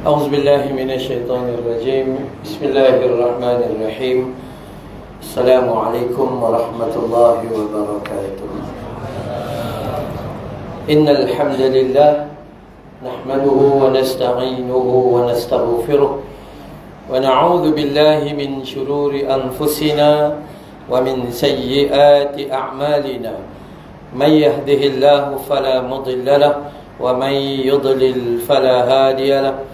أعوذ بالله من الشيطان الرجيم. بسم الله الرحمن الرحيم. السلام عليكم ورحمة الله وبركاته. إن الحمد لله نحمده ونستعينه ونستغفره ونعوذ بالله من شرور أنفسنا ومن سيئات أعمالنا. من يهده الله فلا مضل له ومن يضلل فلا هادي له.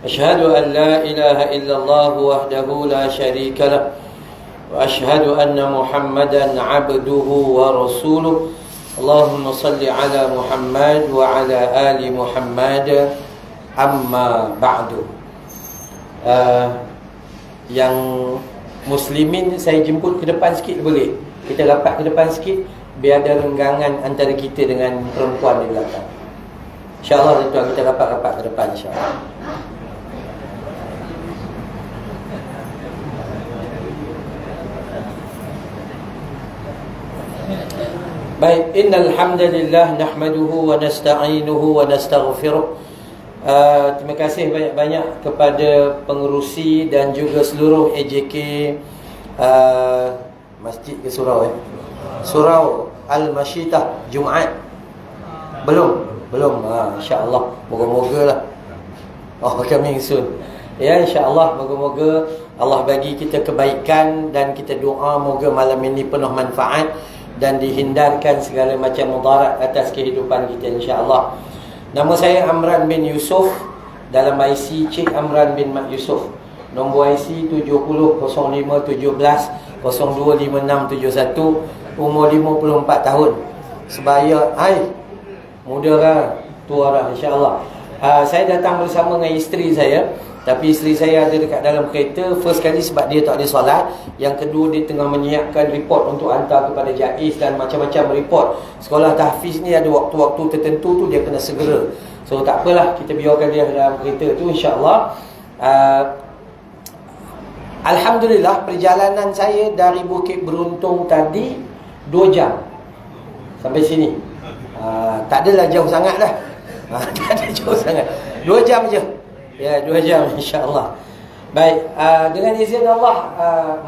أشهد أن لا إله إلا الله وحده لا شريك له وأشهد أن محمدا عبده ورسوله. اللهم صل على محمد وعلى آل محمد. أما بعد. Yang muslimin saya jemput ke depan sikit boleh? Kita rapat ke depan sikit biar ada renggangan antara kita dengan perempuan di belakang. InsyaAllah tuan kita rapat-rapat ke depan insyaAllah. Baik, innal hamdalillah nahmaduhu wa nasta'inuhu wa nastaghfiruh. Terima kasih banyak-banyak kepada pengerusi dan juga seluruh AJK Masjid ke Surau Surau Al-Masyitah Jumaat. Belum, insya-Allah. Moga-moga lah. Coming soon. Ya, insya-Allah, moga-moga Allah bagi kita kebaikan dan kita doa moga malam ini penuh manfaat dan dihindarkan segala macam mudarat atas kehidupan kita insya-Allah. Nama saya Amran bin Yusuf. Dalam IC Cik Amran bin Mat Yusuf. Nombor IC 700517 025671. Umur 54 tahun. Sebaya muda lah, tua lah insya-Allah. Saya datang bersama dengan isteri saya. Tapi isteri saya ada dekat dalam kereta. First kali sebab dia tak ada solat. Yang kedua dia tengah menyiapkan report untuk hantar kepada JAIS dan macam-macam report. Sekolah tahfiz ni ada waktu-waktu tertentu tu dia kena segera. So tak apalah, kita biarkan dia dalam kereta tu insya-Allah. Alhamdulillah, perjalanan saya dari Bukit Beruntung tadi 2 jam sampai sini. Tak adalah jauh sangat dah. Tak ada jauh sangat. 2 jam je. Ya, 2 jam insya-Allah. Baik, dengan izin Allah,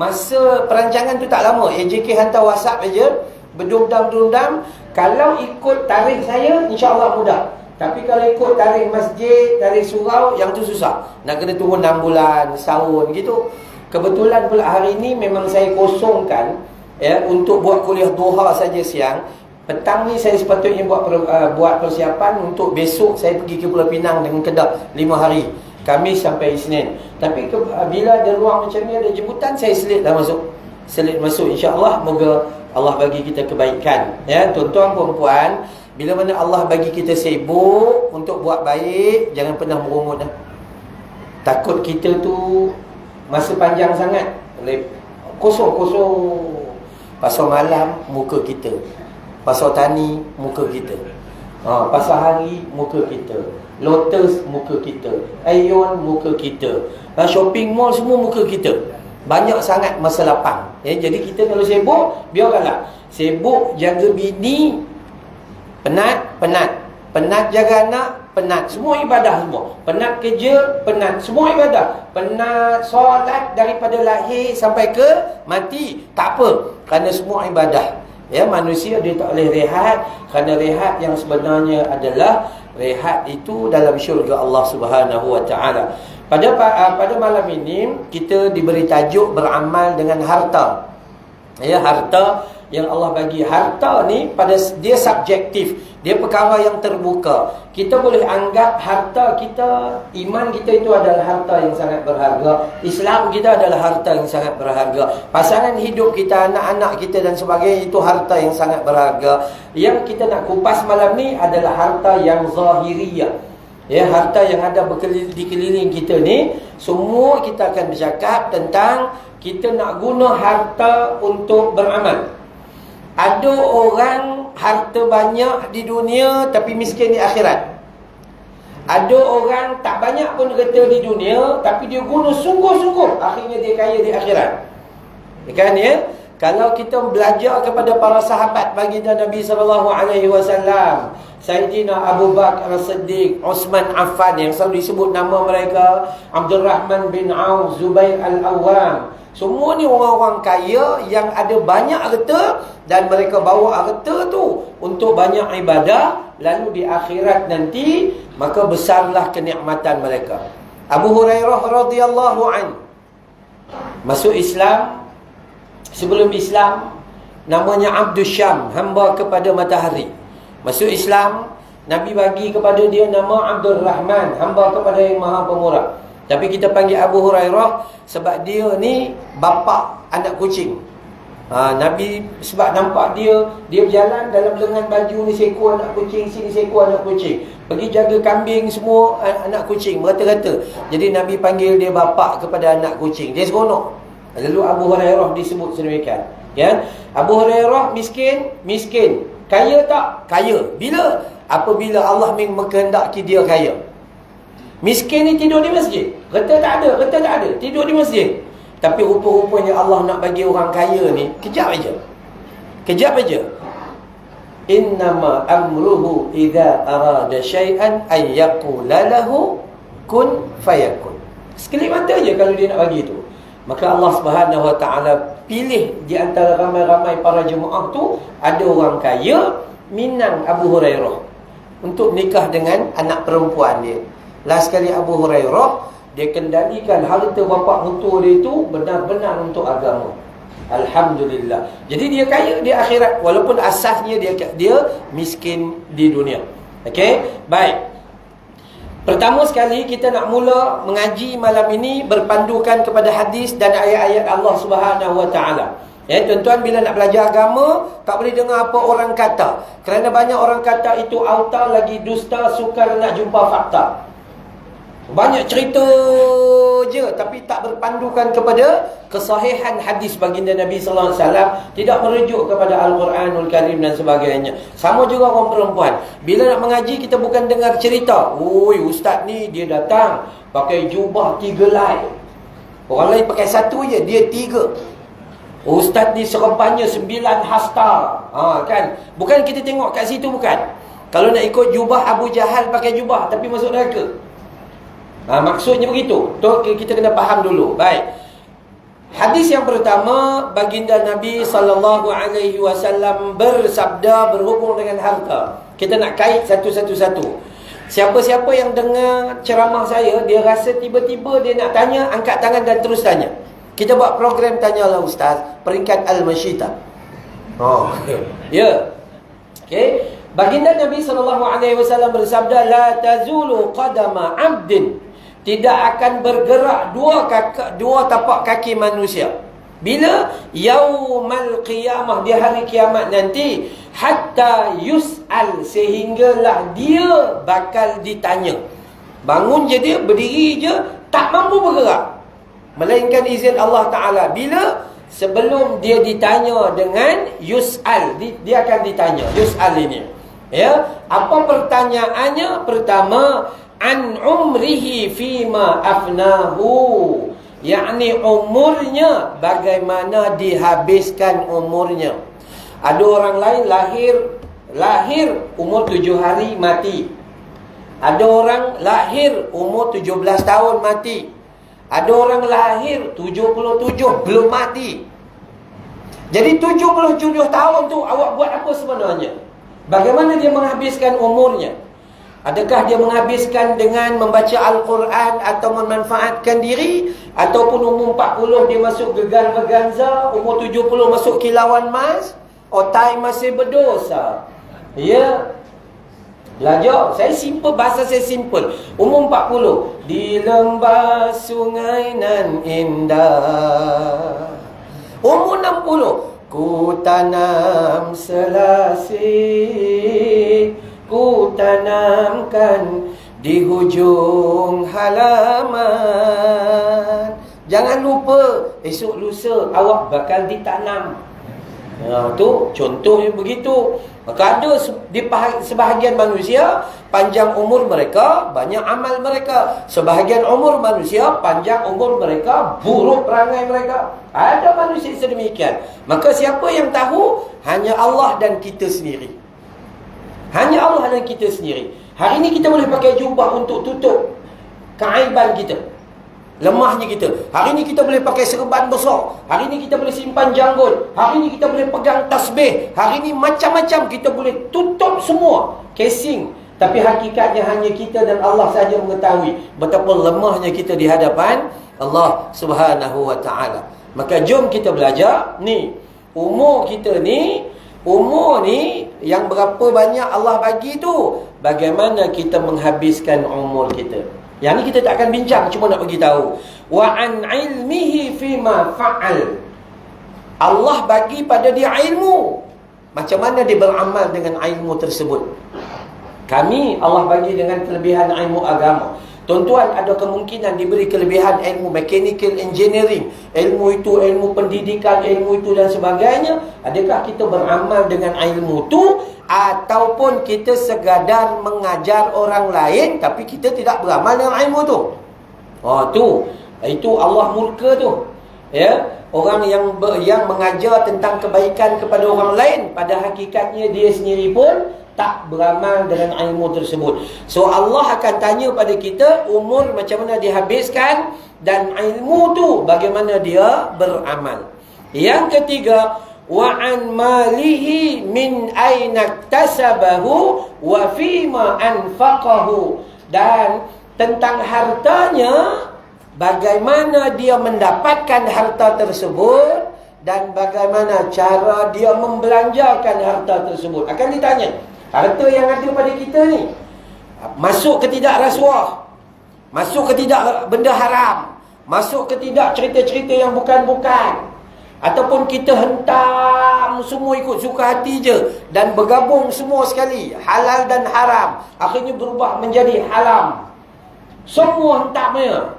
masa perancangan tu tak lama. AJK hantar WhatsApp aja, berdundam-dundam. Kalau ikut tarikh saya insya-Allah mudah. Tapi kalau ikut tarikh masjid, tarikh surau, yang tu susah. Nak kena tunggu 6 bulan, setahun gitu. Kebetulan pula hari ni memang saya kosongkan untuk buat kuliah duha saja siang. Petang ni saya sepatutnya buat persiapan untuk besok saya pergi ke Pulau Pinang dengan Kedah 5 hari. Khamis sampai Isnin. Tapi bila ada ruang macam ni, ada jemputan, saya selitlah masuk. Selit masuk insya-Allah. Moga Allah bagi kita kebaikan. Ya, tuan-tuan puan-puan, bila mana Allah bagi kita sibuk untuk buat baik, jangan pernah merungut dah. Takut kita tu masa panjang sangat. Kosong-kosong. Pasal malam muka kita. Pasar tani, muka kita. Pasar hari, muka kita. Lotus, muka kita. Aeon, muka kita. Shopping mall, semua muka kita. Banyak sangat masa lapang. Jadi kita kalau sibuk, biarkanlah. Sibuk jaga bini, penat. Penat jaga anak, penat. Semua ibadah semua. Penat kerja, penat. Semua ibadah. Penat solat daripada lahir sampai ke mati. Tak apa. Kerana semua ibadah. Ya, manusia dia tak boleh rehat. Kerana rehat yang sebenarnya adalah rehat itu dalam syurga Allah Subhanahu wa taala. Pada malam ini kita diberi tajuk beramal dengan harta. Ya, harta yang Allah bagi. Harta ni dia subjektif. Dia perkara yang terbuka. Kita boleh anggap harta kita, iman kita itu adalah harta yang sangat berharga. Islam kita adalah harta yang sangat berharga. Pasangan hidup kita, anak-anak kita dan sebagainya, itu harta yang sangat berharga. Yang kita nak kupas malam ni adalah harta yang zahiriyah. Ya, harta yang ada di keliling kita ni. Semua kita akan bercakap tentang kita nak guna harta untuk beramal. Ada orang harta banyak di dunia tapi miskin di akhirat. Ada orang tak banyak pun harta di dunia tapi dia guna sungguh-sungguh, akhirnya dia kaya di akhirat. Kan ya? Kalau kita belajar kepada para sahabat baginda Nabi sallallahu alaihi wasallam, Sayyidina Abu Bakar As-Siddiq, Osman Affan, yang selalu disebut nama mereka, Abdul Rahman bin Auf, Zubair Al-Awwam. Semua ni orang-orang kaya yang ada banyak harta, dan mereka bawa harta tu untuk banyak ibadah. Lalu di akhirat nanti, maka besarlah kenikmatan mereka. Abu Hurairah radhiyallahu anhu masuk Islam. Sebelum Islam, namanya Abdul Syam, hamba kepada matahari. Masuk Islam, Nabi bagi kepada dia nama Abdul Rahman, hamba kepada yang maha pemurah. Tapi kita panggil Abu Hurairah sebab dia ni bapa anak kucing. Nabi sebab nampak dia berjalan dalam lengan baju ni seekor anak kucing, sini seekor anak kucing. Pergi jaga kambing semua anak kucing merata-rata. Jadi Nabi panggil dia bapa kepada anak kucing. Dia seronok. Lalu Abu Hurairah disebut sedemikian. Ya, Abu Hurairah miskin. Kaya tak? Kaya. Bila? Apabila Allah mengkehendaki dia kaya. Miskin ni tidur di masjid. Reta tak ada. Tidur di masjid. Tapi rupa-rupanya Allah nak bagi orang kaya ni kejap aja. Innama amruhu idza arada syai'an ay yaqula lahu kun fayakun. Sekelip mata je kalau dia nak bagi tu. Maka Allah Subhanahu Wa Taala pilih di antara ramai-ramai para jemaah tu, ada orang kaya minang Abu Hurairah untuk nikah dengan anak perempuan dia. Last sekali Abu Hurairah, dia kendalikan harta bapa mentua dia itu benar-benar untuk agama. Alhamdulillah. Jadi dia kaya di akhirat, walaupun asasnya dia miskin di dunia. Okey, baik. Pertama sekali kita nak mula mengaji malam ini berpandukan kepada hadis dan ayat-ayat Allah Subhanahu Wa Taala. Ya, tuan-tuan, bila nak belajar agama, tak boleh dengar apa orang kata. Kerana banyak orang kata itu auta, lagi dusta, sukar nak jumpa fakta. Banyak cerita je, tapi tak berpandukan kepada kesahihan hadis baginda Nabi sallallahu alaihi wasallam, tidak merujuk kepada Al-Quranul Karim dan sebagainya. Sama juga orang perempuan. Bila nak mengaji, kita bukan dengar cerita. Oi, ustaz ni dia datang pakai jubah 3 lai. Orang lain pakai 1 je, dia 3. Ustaz ni serempannya 9 hasta. Kan? Bukan kita tengok kat situ, bukan. Kalau nak ikut jubah Abu Jahal pakai jubah tapi masuk neraka. Maksudnya begitu. Tu kita kena faham dulu. Baik. Hadis yang pertama, baginda Nabi sallallahu alaihi wasallam bersabda berhubung dengan harta. Kita nak kait satu-satu. Siapa-siapa yang dengar ceramah saya, dia rasa tiba-tiba dia nak tanya, angkat tangan dan terus tanya. Kita buat program Tanyalah Ustaz, peringkat Al-Masyita. Ya. Okey. Baginda Nabi sallallahu alaihi wasallam bersabda, la tazulu qadama 'abdin, tidak akan bergerak dua tapak kaki manusia. Bila? Yaumal qiyamah, di hari kiamat nanti, hatta yus'al, sehinggalah dia bakal ditanya. Bangun je dia, berdiri je, tak mampu bergerak, melainkan izin Allah Ta'ala. Bila? Sebelum dia ditanya dengan yus'al, dia akan ditanya. Yus'al ini, ya, apa pertanyaannya? Pertama, an umrihi fima afnahu, yakni umurnya, bagaimana dihabiskan umurnya. Ada orang lain lahir umur 7 hari mati. Ada orang lahir umur 17 tahun mati. Ada orang lahir 77 belum mati. Jadi 77 tahun tu awak buat apa sebenarnya? Bagaimana dia menghabiskan umurnya? Adakah dia menghabiskan dengan membaca Al-Quran atau memanfaatkan diri? Ataupun umur 40 dia masuk gegar berganza, umur 70 masuk kilauan mas? Otai masih berdosa. Ya. Belajar. Bahasa saya simple. Umur 40, di lembah sungai nan indah. Umur 60, ku tanam selasih, ku tanamkan di hujung halaman. Jangan lupa, esok lusa awak bakal ditanam. Tu contohnya begitu. Maka ada di sebahagian manusia, panjang umur mereka, banyak amal mereka. Sebahagian umur manusia, panjang umur mereka, buruk perangai mereka. Ada manusia sedemikian. Maka siapa yang tahu? Hanya Allah dan kita sendiri. Hanya Allah dan kita sendiri. Hari ini kita boleh pakai jubah untuk tutup keaiban kita, lemahnya kita. Hari ini kita boleh pakai serban besar. Hari ini kita boleh simpan janggut. Hari ini kita boleh pegang tasbih. Hari ini macam-macam kita boleh tutup semua casing. Tapi hakikatnya hanya kita dan Allah saja mengetahui betapa lemahnya kita di hadapan Allah Subhanahu wa ta'ala. Maka jom kita belajar ni. Umur kita ni, umur ni yang berapa banyak Allah bagi tu, bagaimana kita menghabiskan umur kita. Yang ni kita tak akan bincang, cuma nak bagi tahu. Wa an ilmihi fima fa'al. Allah bagi pada dia ilmu. Macam mana dia beramal dengan ilmu tersebut. Kami Allah bagi dengan kelebihan ilmu agama. Tuan-tuan ada kemungkinan diberi kelebihan ilmu mechanical engineering, ilmu itu, ilmu pendidikan, ilmu itu dan sebagainya. Adakah kita beramal dengan ilmu tu, ataupun kita sekadar mengajar orang lain tapi kita tidak beramal dengan ilmu tu? Itu Allah murka tu. Ya, orang yang mengajar tentang kebaikan kepada orang lain, pada hakikatnya dia sendiri pun tak beramal dengan ilmu tersebut. So Allah akan tanya pada kita, umur macam mana dihabiskan, dan ilmu tu bagaimana dia beramal. Yang ketiga, wa an malihi min aina iktasabahu wa fima anfaqahu. Dan tentang hartanya, bagaimana dia mendapatkan harta tersebut dan bagaimana cara dia membelanjakan harta tersebut. Akan ditanya. Harta yang ada pada kita ni, masuk ke tidak rasuah, masuk ke tidak benda haram, masuk ke tidak cerita-cerita yang bukan-bukan, ataupun kita hentam semua ikut suka hati je dan bergabung semua sekali, halal dan haram, akhirnya berubah menjadi haram, semua hentamnya.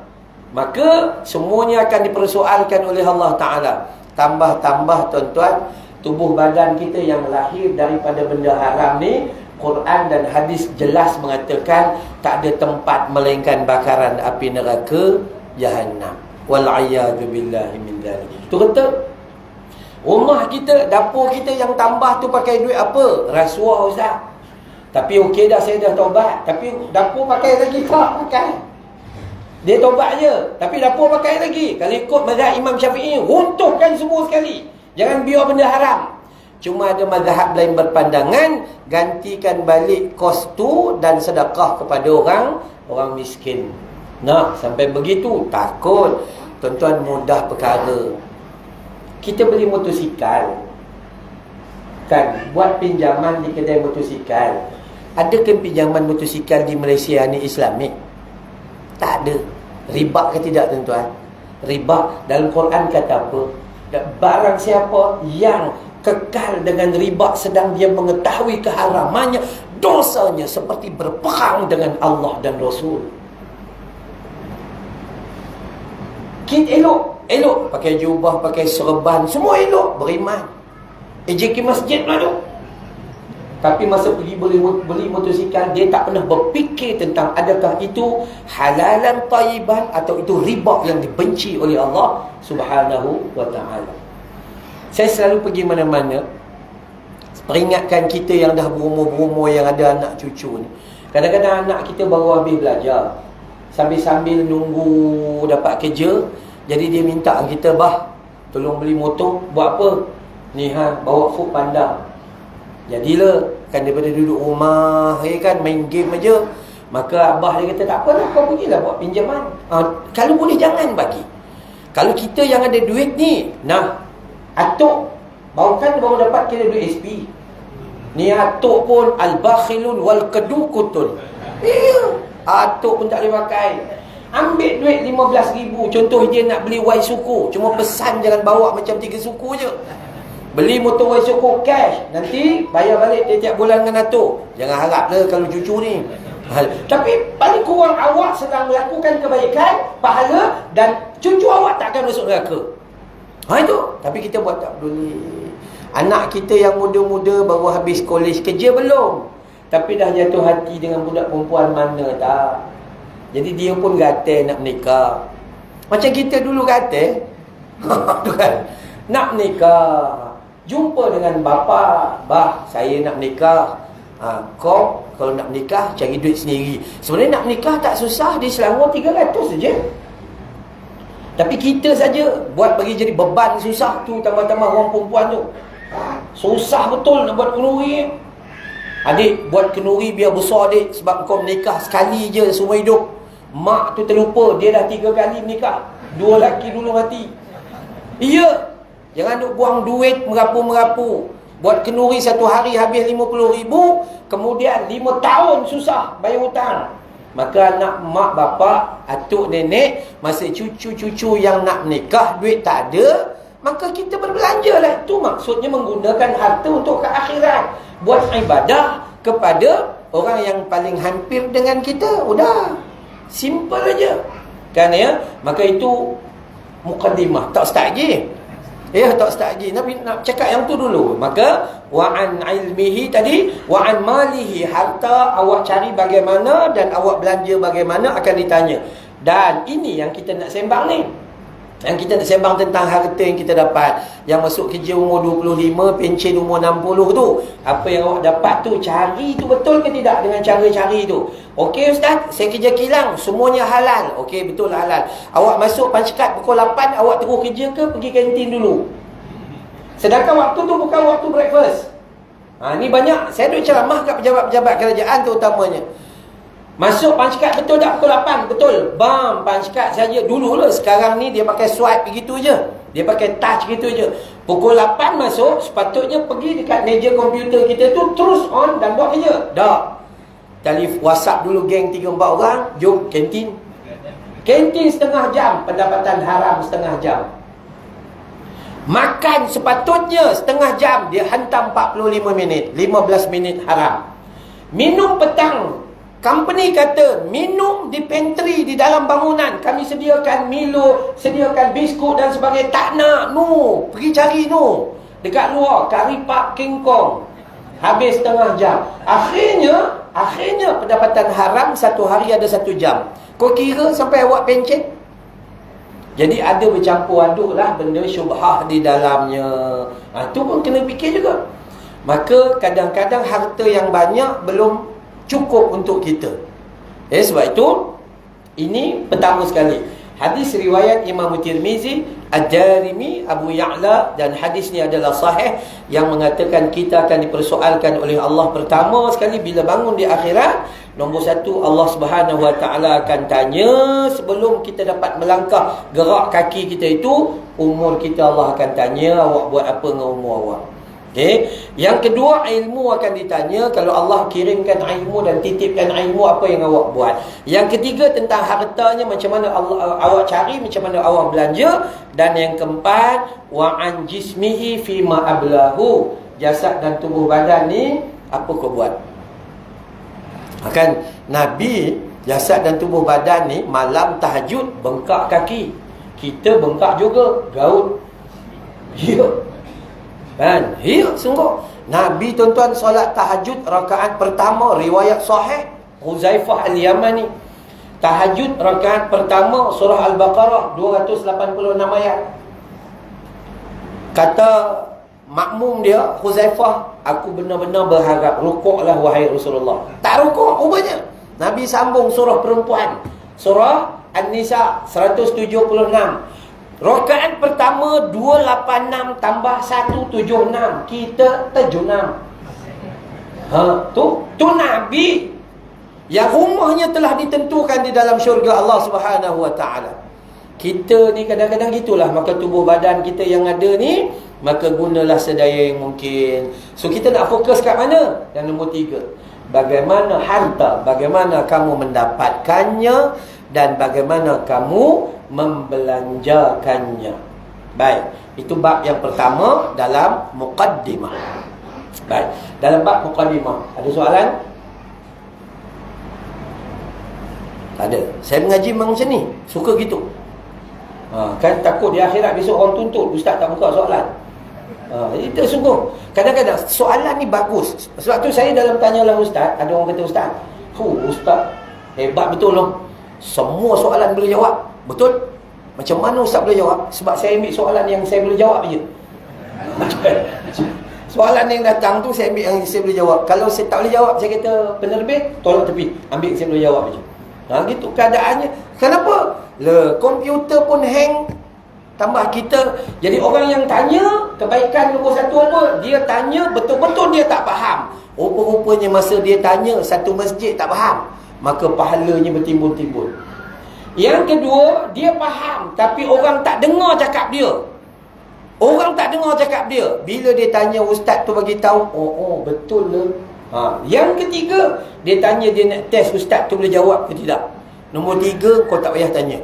Maka semuanya akan dipersoalkan oleh Allah Ta'ala. Tambah-tambah tuan-tuan, tubuh badan kita yang lahir daripada benda haram ni, Quran dan hadis jelas mengatakan tak ada tempat melainkan bakaran api neraka Jahannam. Wal'ayyadu billahi min dhalik. Tu kata, rumah kita, dapur kita yang tambah tu pakai duit apa? Rasuah, Ustaz. Tapi okey dah, saya dah taubat. Tapi dapur pakai lagi tak? Pakai. Dia taubat je, tapi dapur pakai lagi. Kalau ikut mazhab Imam Syafi'i, runtuhkan semua sekali. Jangan biar benda haram. Cuma ada mazhab lain berpandangan, gantikan balik kos tu dan sedekah kepada orang miskin. Nah, sampai begitu takut. Tuan-tuan, mudah perkara. Kita beli motosikal, kan, buat pinjaman di kedai motosikal. Adakah pinjaman motosikal di Malaysia ni Islamik? Tak ada. Riba ke tidak, tuan-tuan? Riba dalam Quran kata apa? Barang siapa yang kekal dengan riba sedang dia mengetahui keharamannya, dosanya seperti berperang dengan Allah dan Rasul. Kita elok pakai jubah, pakai serban, semua elok, beriman, ejeki masjid lah tu. Tapi masa pergi beli motosikal, dia tak pernah berfikir tentang adakah itu halalan tayyiban atau itu riba yang dibenci oleh Allah Subhanahu wa ta'ala. Saya selalu pergi mana-mana, peringatkan kita yang dah berumur-umur, yang ada anak cucu ni. Kadang-kadang anak kita baru habis belajar, sambil-sambil nunggu dapat kerja, jadi dia minta kita, bah, tolong beli motor. Buat apa? Ni bawa Food Panda. Jadilah, kan daripada duduk rumah, kan, main game aja. Maka abah dia kata, tak apa lah, kau pergilah buat pinjaman. Kalau boleh jangan bagi. Kalau kita yang ada duit ni, atuk baru dapat kira duit SP. Ni atuk pun al-bakhilun wal-kadukutun. Atuk pun tak boleh pakai. Ambil duit 15,000, contoh dia nak beli Y suku, cuma pesan jangan bawa macam 3 suku je. Beli motor Y suku cash, nanti bayar balik tiap bulan dengan atuk. Jangan haraplah kalau cucu ni. Tapi paling kurang awak sedang melakukan kebaikan, pahala, dan cucu awak takkan masuk neraka. Itu. Tapi kita buat tak boleh. Anak kita yang muda-muda baru habis kolej, kerja belum, tapi dah jatuh hati dengan budak perempuan mana tak. Jadi dia pun gatal nak menikah. Macam kita dulu gatal. Kan? Nak menikah, jumpa dengan bapa, bah, saya nak menikah. Kau kalau nak menikah cari duit sendiri. Sebenarnya nak menikah tak susah. Di Selangor 300 saja. Tapi kita saja buat bagi jadi beban susah tu. Tambah-tambah orang perempuan tu. Susah betul nak buat kenduri. Adik buat kenduri biar besar adik. Sebab kau menikah sekali je seumur hidup. Mak tu terlupa. Dia dah 3 kali menikah. 2 lelaki dulu mati. Ya. Jangan duk buang duit merapu-merapu. Buat kenduri 1 hari habis 50,000. Kemudian 5 tahun susah bayar hutang. Maka anak mak bapak, atuk nenek, masa cucu-cucu yang nak menikah, duit tak ada, maka kita berbelanja lah. Itu maksudnya menggunakan harta untuk ke akhirat. Buat ibadah kepada orang yang paling hampir dengan kita. Udah. Simple aja. Kan ya? Maka itu mukaddimah. Tak start je. Tak start lagi. Nabi nak cakap yang tu dulu. Maka wa'an ilmihi tadi, wa'an malihi, harta awak cari bagaimana dan awak belanja bagaimana akan ditanya. Dan ini yang kita nak sembang ni. Yang kita nak sembang tentang harta yang kita dapat. Yang masuk kerja umur 25, pencen umur 60 tu. Apa yang awak dapat tu, cari tu betul ke tidak dengan cara cari tu. Okey Ustaz, saya kerja kilang, semuanya halal. Okey, betul halal. Awak masuk pancekat pukul 8, awak terus kerja ke pergi kantin dulu? Sedangkan waktu tu bukan waktu breakfast. Ni banyak, saya duk ceramah kat pejabat-pejabat kerajaan terutamanya. Masuk pancekat betul tak pukul 8? Betul. Bam, pancekat saja. Dulu lah, sekarang ni dia pakai swipe begitu je. Dia pakai touch gitu je. Pukul 8 masuk, sepatutnya pergi dekat meja komputer kita tu, terus on dan buat kerja. Dah. Telefon WhatsApp dulu geng 3-4 orang, jom kantin. Kantin setengah jam, pendapatan haram setengah jam. Makan sepatutnya setengah jam, dia hantam 45 minit, 15 minit haram. Minum petang, company kata minum di pantry di dalam bangunan, kami sediakan Milo, sediakan biskut dan sebagainya. Tak nak, no, pergi cari no. Dekat luar, kari pak King Kong. Habis setengah jam. Akhirnya pendapatan haram satu hari ada 1 jam. Kau kira sampai awak pencet? Jadi ada bercampur aduk lah benda syubhah di dalamnya. Itu pun kena fikir juga. Maka kadang-kadang harta yang banyak belum cukup untuk kita. Sebab itu, ini pertama sekali. Hadis riwayat Imam Tirmizi, Ad-Darimi, Abu Ya'la, dan hadis ni adalah sahih yang mengatakan kita akan dipersoalkan oleh Allah pertama sekali bila bangun di akhirat. Nombor 1, Allah Subhanahu Wa Taala akan tanya sebelum kita dapat melangkah gerak kaki kita itu, umur kita Allah akan tanya, awak buat apa dengan umur awak. Yang kedua, ilmu akan ditanya. Kalau Allah kirimkan ilmu dan titipkan ilmu, apa yang awak buat. Yang ketiga, tentang hartanya, macam mana awak cari, macam mana awak belanja. Dan yang keempat, wa an jismihi fima ablahu, jasad dan tubuh badan ni apa kau buat. Akan Nabi, jasad dan tubuh badan ni malam tahajud bengkak kaki, kita bengkak juga gaut. Kan? Sungguh. Nabi tuan-tuan solat tahajud rakaat pertama, riwayat sahih Huzaifah Al-Yamani. Tahajud rakaat pertama surah Al-Baqarah 286 ayat. Kata makmum dia, Huzaifah, aku benar-benar berharap rukuklah wahai Rasulullah. Tak rukuk rupanya. Nabi sambung surah perempuan, surah An-Nisa 176. Rakaat pertama 286 tambah 176, kita 76. Tu Nabi yang rumahnya telah ditentukan di dalam syurga Allah Subhanahu Wa Taala. Kita ni kadang-kadang gitulah. Maka tubuh badan kita yang ada ni, maka gunalah sedaya yang mungkin. So kita nak fokus kat mana? Yang nombor 3, bagaimana harta, bagaimana kamu mendapatkannya, dan bagaimana kamu membelanjakannya. Baik, itu bab yang pertama dalam muqaddimah. Baik, dalam bab muqaddimah ada soalan? Tak ada. Saya mengaji memang macam ni, suka gitu. Kan takut di akhirat besok orang tuntut ustaz tak buka soalan. Itu sungguh. Kadang-kadang soalan ni bagus. Sebab tu saya dalam tanyalah ustaz, ada orang kata ustaz, ustaz hebat betul loh, semua soalan boleh jawab. Betul? Macam mana ustaz boleh jawab? Sebab saya ambil soalan yang saya boleh jawab je. Soalan yang datang tu saya ambil yang saya boleh jawab. Kalau saya tak boleh jawab, saya kata penerbit, tolong tepi, ambil yang saya boleh jawab je. Gitu keadaannya. Kenapa? Komputer pun hang. Tambah kita. Jadi orang yang tanya kebaikan nombor satu apa? Dia tanya betul-betul dia tak faham. Rupa-rupanya masa dia tanya satu masjid tak faham, maka pahalanya bertimbun-timbun. Yang kedua, dia faham tapi orang tak dengar cakap dia. Orang tak dengar cakap dia. Bila dia tanya ustaz tu bagi tahu, oh betul lah. Yang ketiga, dia tanya, dia nak test ustaz tu boleh jawab ke tidak. Nombor 3, kau tak payah tanya.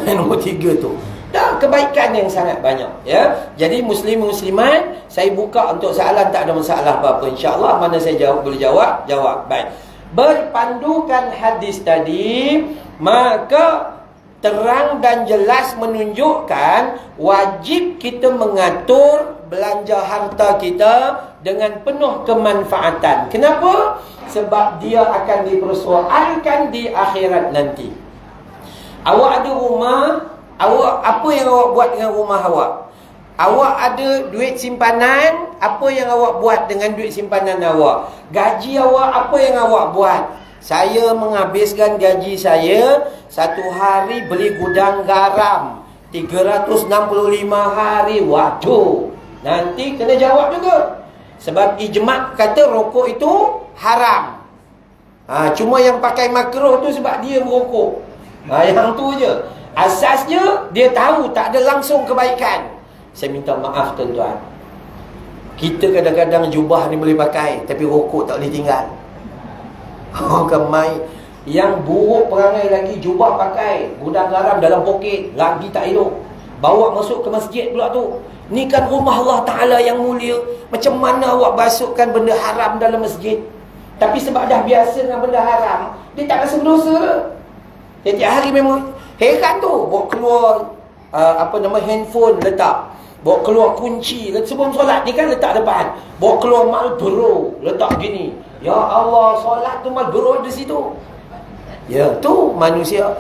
Nombor 3 tu. Dah kebaikan yang sangat banyak, ya. Jadi muslim-muslimat, saya buka untuk soalan, tak ada masalah apa-apa. Insya-Allah mana saya jawab boleh jawab. Baik. Berpandukan hadis tadi, maka terang dan jelas menunjukkan wajib kita mengatur belanja harta kita dengan penuh kemanfaatan. Kenapa? Sebab dia akan dipersoalkan di akhirat nanti. Awak ada rumah, apa yang awak buat dengan rumah awak? Awak ada duit simpanan, apa yang awak buat dengan duit simpanan awak? Gaji awak, apa yang awak buat? Saya menghabiskan gaji saya satu hari beli gudang garam 365 hari. Waduh, nanti kena jawab juga. Sebab ijma' kata rokok itu haram. Cuma yang pakai makruh tu sebab dia merokok. Yang tu je. Asasnya dia tahu tak ada langsung kebaikan. Saya minta maaf tuan-tuan, kita kadang-kadang jubah ni boleh pakai, tapi rokok tak boleh tinggal. Bukan main. Yang buruk perangai lagi, jubah pakai, gudang garam dalam poket, lagi tak elok. Bawa masuk ke masjid pula tu. Ni kan rumah Allah Ta'ala yang mulia. Macam mana awak basuhkan benda haram dalam masjid? Tapi sebab dah biasa dengan benda haram, dia tak rasa berdosa ke? Tiap hari memang heran tu. Bawa keluar handphone letak, bawa keluar kunci sebelum solat ni kan letak depan, bawa keluar Marlboro letak gini. Ya Allah, solat tu Marlboro di situ. Ya, tu manusia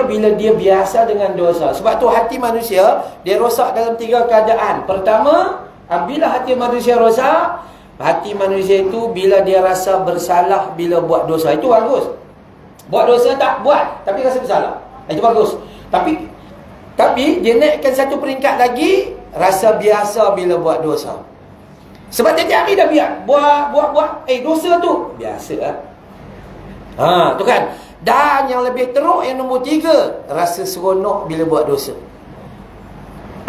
bila dia biasa dengan dosa. Sebab tu hati manusia dia rosak dalam 3 keadaan. Pertama, bila hati manusia rosak, hati manusia itu bila dia rasa bersalah bila buat dosa. Itu bagus. Buat dosa tak buat, tapi rasa bersalah, itu bagus. Tapi dia naikkan satu peringkat lagi, rasa biasa bila buat dosa. Sebab tiap hari dah biar buat dosa tu biasa lah. Tu kan. Dan yang lebih teruk, yang nombor 3, rasa seronok bila buat dosa.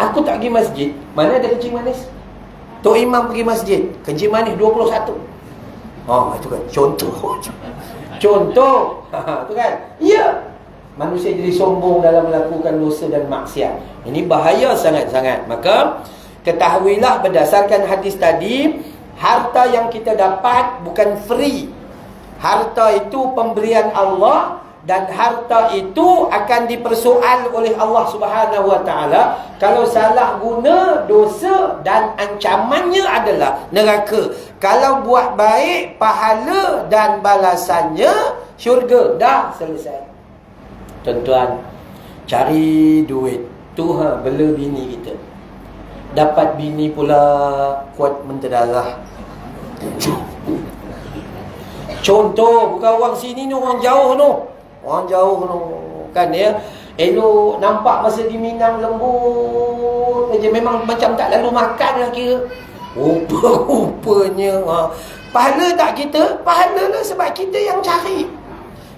Aku tak pergi masjid, mana ada kencing manis? Tok Imam pergi masjid, kencing manis 21. Itu kan contoh. Tu kan. Ya, manusia jadi sombong dalam melakukan dosa dan maksiat. Ini bahaya sangat-sangat. Maka ketahuilah berdasarkan hadis tadi, harta yang kita dapat bukan free. Harta itu pemberian Allah, dan harta itu akan dipersoal oleh Allah Subhanahu Wa Taala. Kalau salah guna, dosa, dan ancamannya adalah neraka. Kalau buat baik, pahala dan balasannya syurga. Dah selesai. Tuan-tuan, cari duit tu bela bini kita. Dapat bini pula kuat menterdarah. Contoh, bukan orang sini ni, orang jauh tu. Orang jauh tu kan ya. Elok nampak masa di Minang lembut aja, memang macam tak lalu makan lah kira. Rupanya pahala tak kita? Pahala lah, sebab kita yang cari.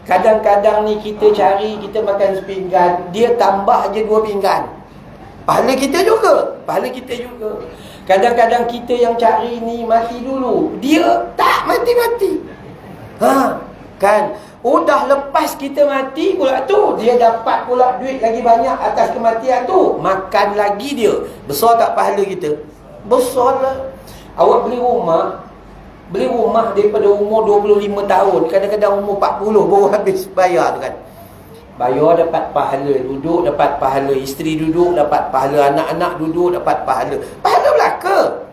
Kadang-kadang ni kita cari, kita makan sepinggan, dia tambah je 2 pinggan. Pahala kita juga. Kadang-kadang kita yang cari ni mati dulu, dia tak mati-mati. Kan? Dah lepas kita mati pula tu, dia dapat pula duit lagi banyak atas kematian tu. Makan lagi dia. Besar tak pahala kita? Besar lah. Awak beli rumah daripada umur 25 tahun, kadang-kadang umur 40 baru habis bayar tu kan. Bayar dapat pahala, duduk dapat pahala, isteri duduk dapat pahala, anak-anak duduk dapat pahala. Pahala belaka.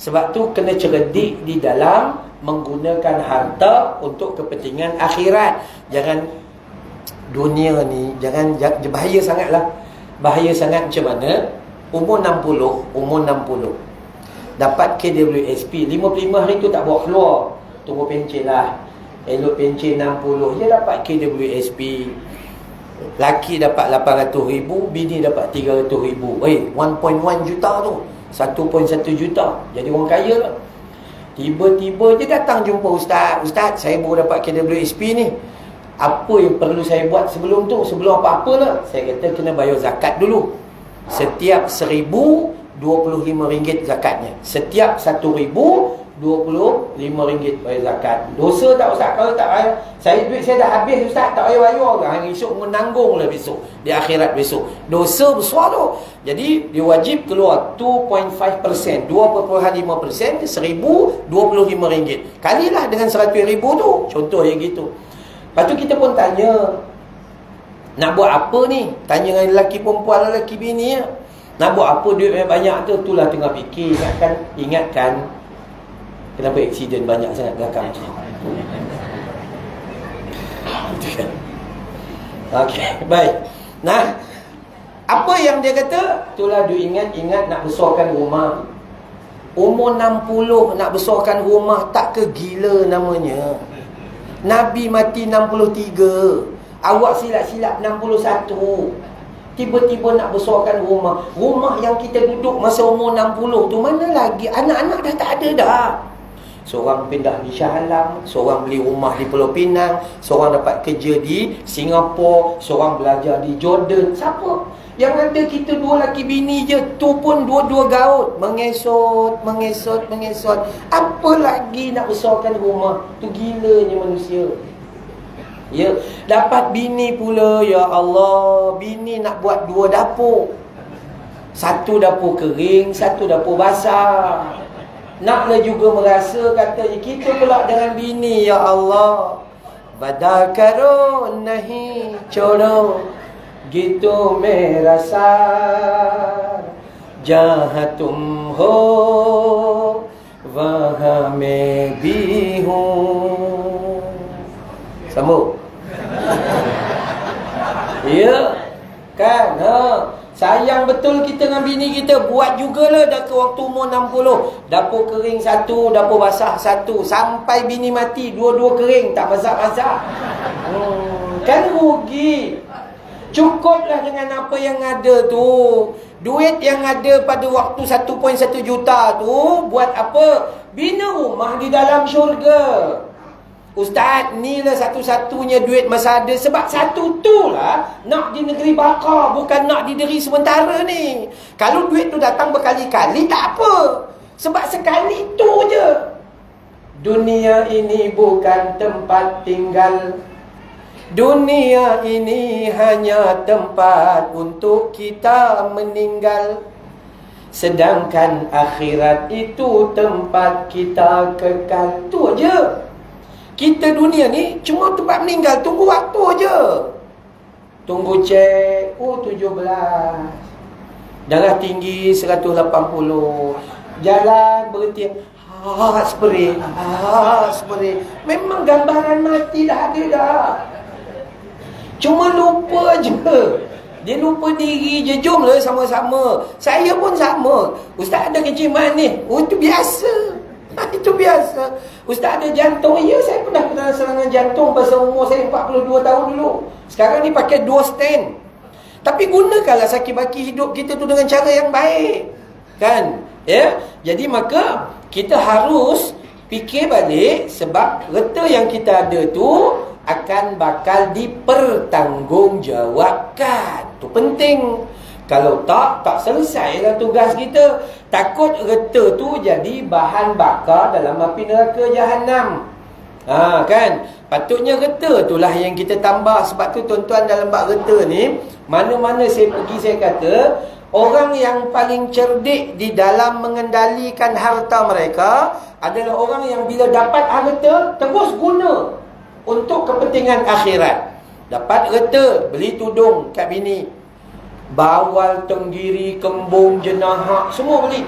Sebab tu kena cerdik di dalam menggunakan harta untuk kepentingan akhirat. Jangan dunia ni, jangan bahaya sangatlah. Bahaya sangat macam mana? Umur 60. dapat KWSP. 55 hari tu tak bawa keluar, tunggu pencen lah. Elok pencen 60, dia dapat KWSP. Laki dapat 800,000, bini dapat 300,000. 1.1 juta tu, 1.1 juta. Jadi orang kaya lah. Tiba-tiba dia datang jumpa ustaz. Ustaz, saya baru dapat KWSP ni. Apa yang perlu saya buat sebelum tu? Sebelum apa-apa lah. Saya kata kena bayar zakat dulu. Setiap 1,000, RM25 zakatnya. Setiap 1,000, RM25 bayar zakat. Dosa tak ustaz? Kalau tak bayar, duit saya dah habis ustaz, tak bayar kan. Esok menanggung lah besok, di akhirat besok. Dosa besar tu. Jadi dia wajib keluar 2.5%, 2.5%, 1,000, RM25. Kalilah dengan 100,000 tu. Contoh yang gitu. Lepas tu kita pun tanya, nak buat apa ni? Tanya dengan lelaki perempuan, lelaki bini ya. Nak buat apa duit banyak tu? Itulah tengah fikir. Ingatkan kenapa aksiden banyak sangat belakang ni. Okey, baik. Nah, apa yang dia kata? Itulah dia ingat nak besarkan rumah. Umur 60 nak besarkan rumah, tak ke gila namanya? Nabi mati 63. Awak silap-silap 61. Tiba-tiba nak besarkan rumah. Rumah yang kita duduk masa umur 60 tu, mana lagi? Anak-anak dah tak ada dah. Seorang pindah di Shah Alam, seorang beli rumah di Pulau Pinang, seorang dapat kerja di Singapura, seorang belajar di Jordan. Siapa? Yang ada kita dua laki bini je, tu pun dua-dua gaut. Mengesot. Apa lagi nak besarkan rumah? Tu gilanya manusia. Ya, dapat bini pula, ya Allah, bini nak buat 2 dapur. Satu dapur kering, satu dapur basah. Naklah juga merasa katanya kita pula dengan bini, ya Allah. Badakarun nahi chodo, gitu merasa jahatum ho wahame bihu. Sambung. Ya, kan? Sayang betul kita dengan bini kita. Buat jugalah dah ke waktu umur 60. Dapur kering satu, dapur basah satu. Sampai bini mati, dua-dua kering, tak masak-masak. Kan rugi. Cukuplah dengan apa yang ada tu. Duit yang ada pada waktu 1.1 juta tu, buat apa? Bina rumah di dalam syurga. Ustaz, ni lah satu-satunya duit masa ada. Sebab satu tu lah nak di negeri bakar, bukan nak di negeri sementara ni. Kalau duit tu datang berkali-kali, tak apa. Sebab sekali tu je. Dunia ini bukan tempat tinggal. Dunia ini hanya tempat untuk kita meninggal. Sedangkan akhirat itu tempat kita kekal. Tu je. Kita dunia ni cuma tempat meninggal. Tunggu waktu je. Tunggu cek. 17. Darah tinggi 180. Jalan berhenti. Spray. Memang gambaran mati dah ada dah. Cuma lupa je. Dia lupa diri je. Jomlah sama-sama. Saya pun sama. Ustaz ada kenciuman ni. Itu biasa. Itu biasa. Ustaz ada jantung. Ya, saya pernah kena serangan jantung pasal umur saya 42 tahun dulu. Sekarang ni pakai 2 stent. Tapi gunakanlah sakit baki hidup kita tu dengan cara yang baik. Kan? Ya? Jadi maka kita harus fikir balik, sebab reta yang kita ada tu akan bakal dipertanggungjawabkan. Tu penting. Kalau tak selesailah tugas kita. Takut reta tu jadi bahan bakar dalam api neraka Jahannam. Kan? Patutnya reta itulah yang kita tambah. Sebab tu tuan-tuan dalam bab reta ni, mana-mana saya pergi saya kata, orang yang paling cerdik di dalam mengendalikan harta mereka adalah orang yang bila dapat harta terus guna untuk kepentingan akhirat. Dapat reta, beli tudung kat bini, bawal, tenggiri, kembung, jenahak, semua beli.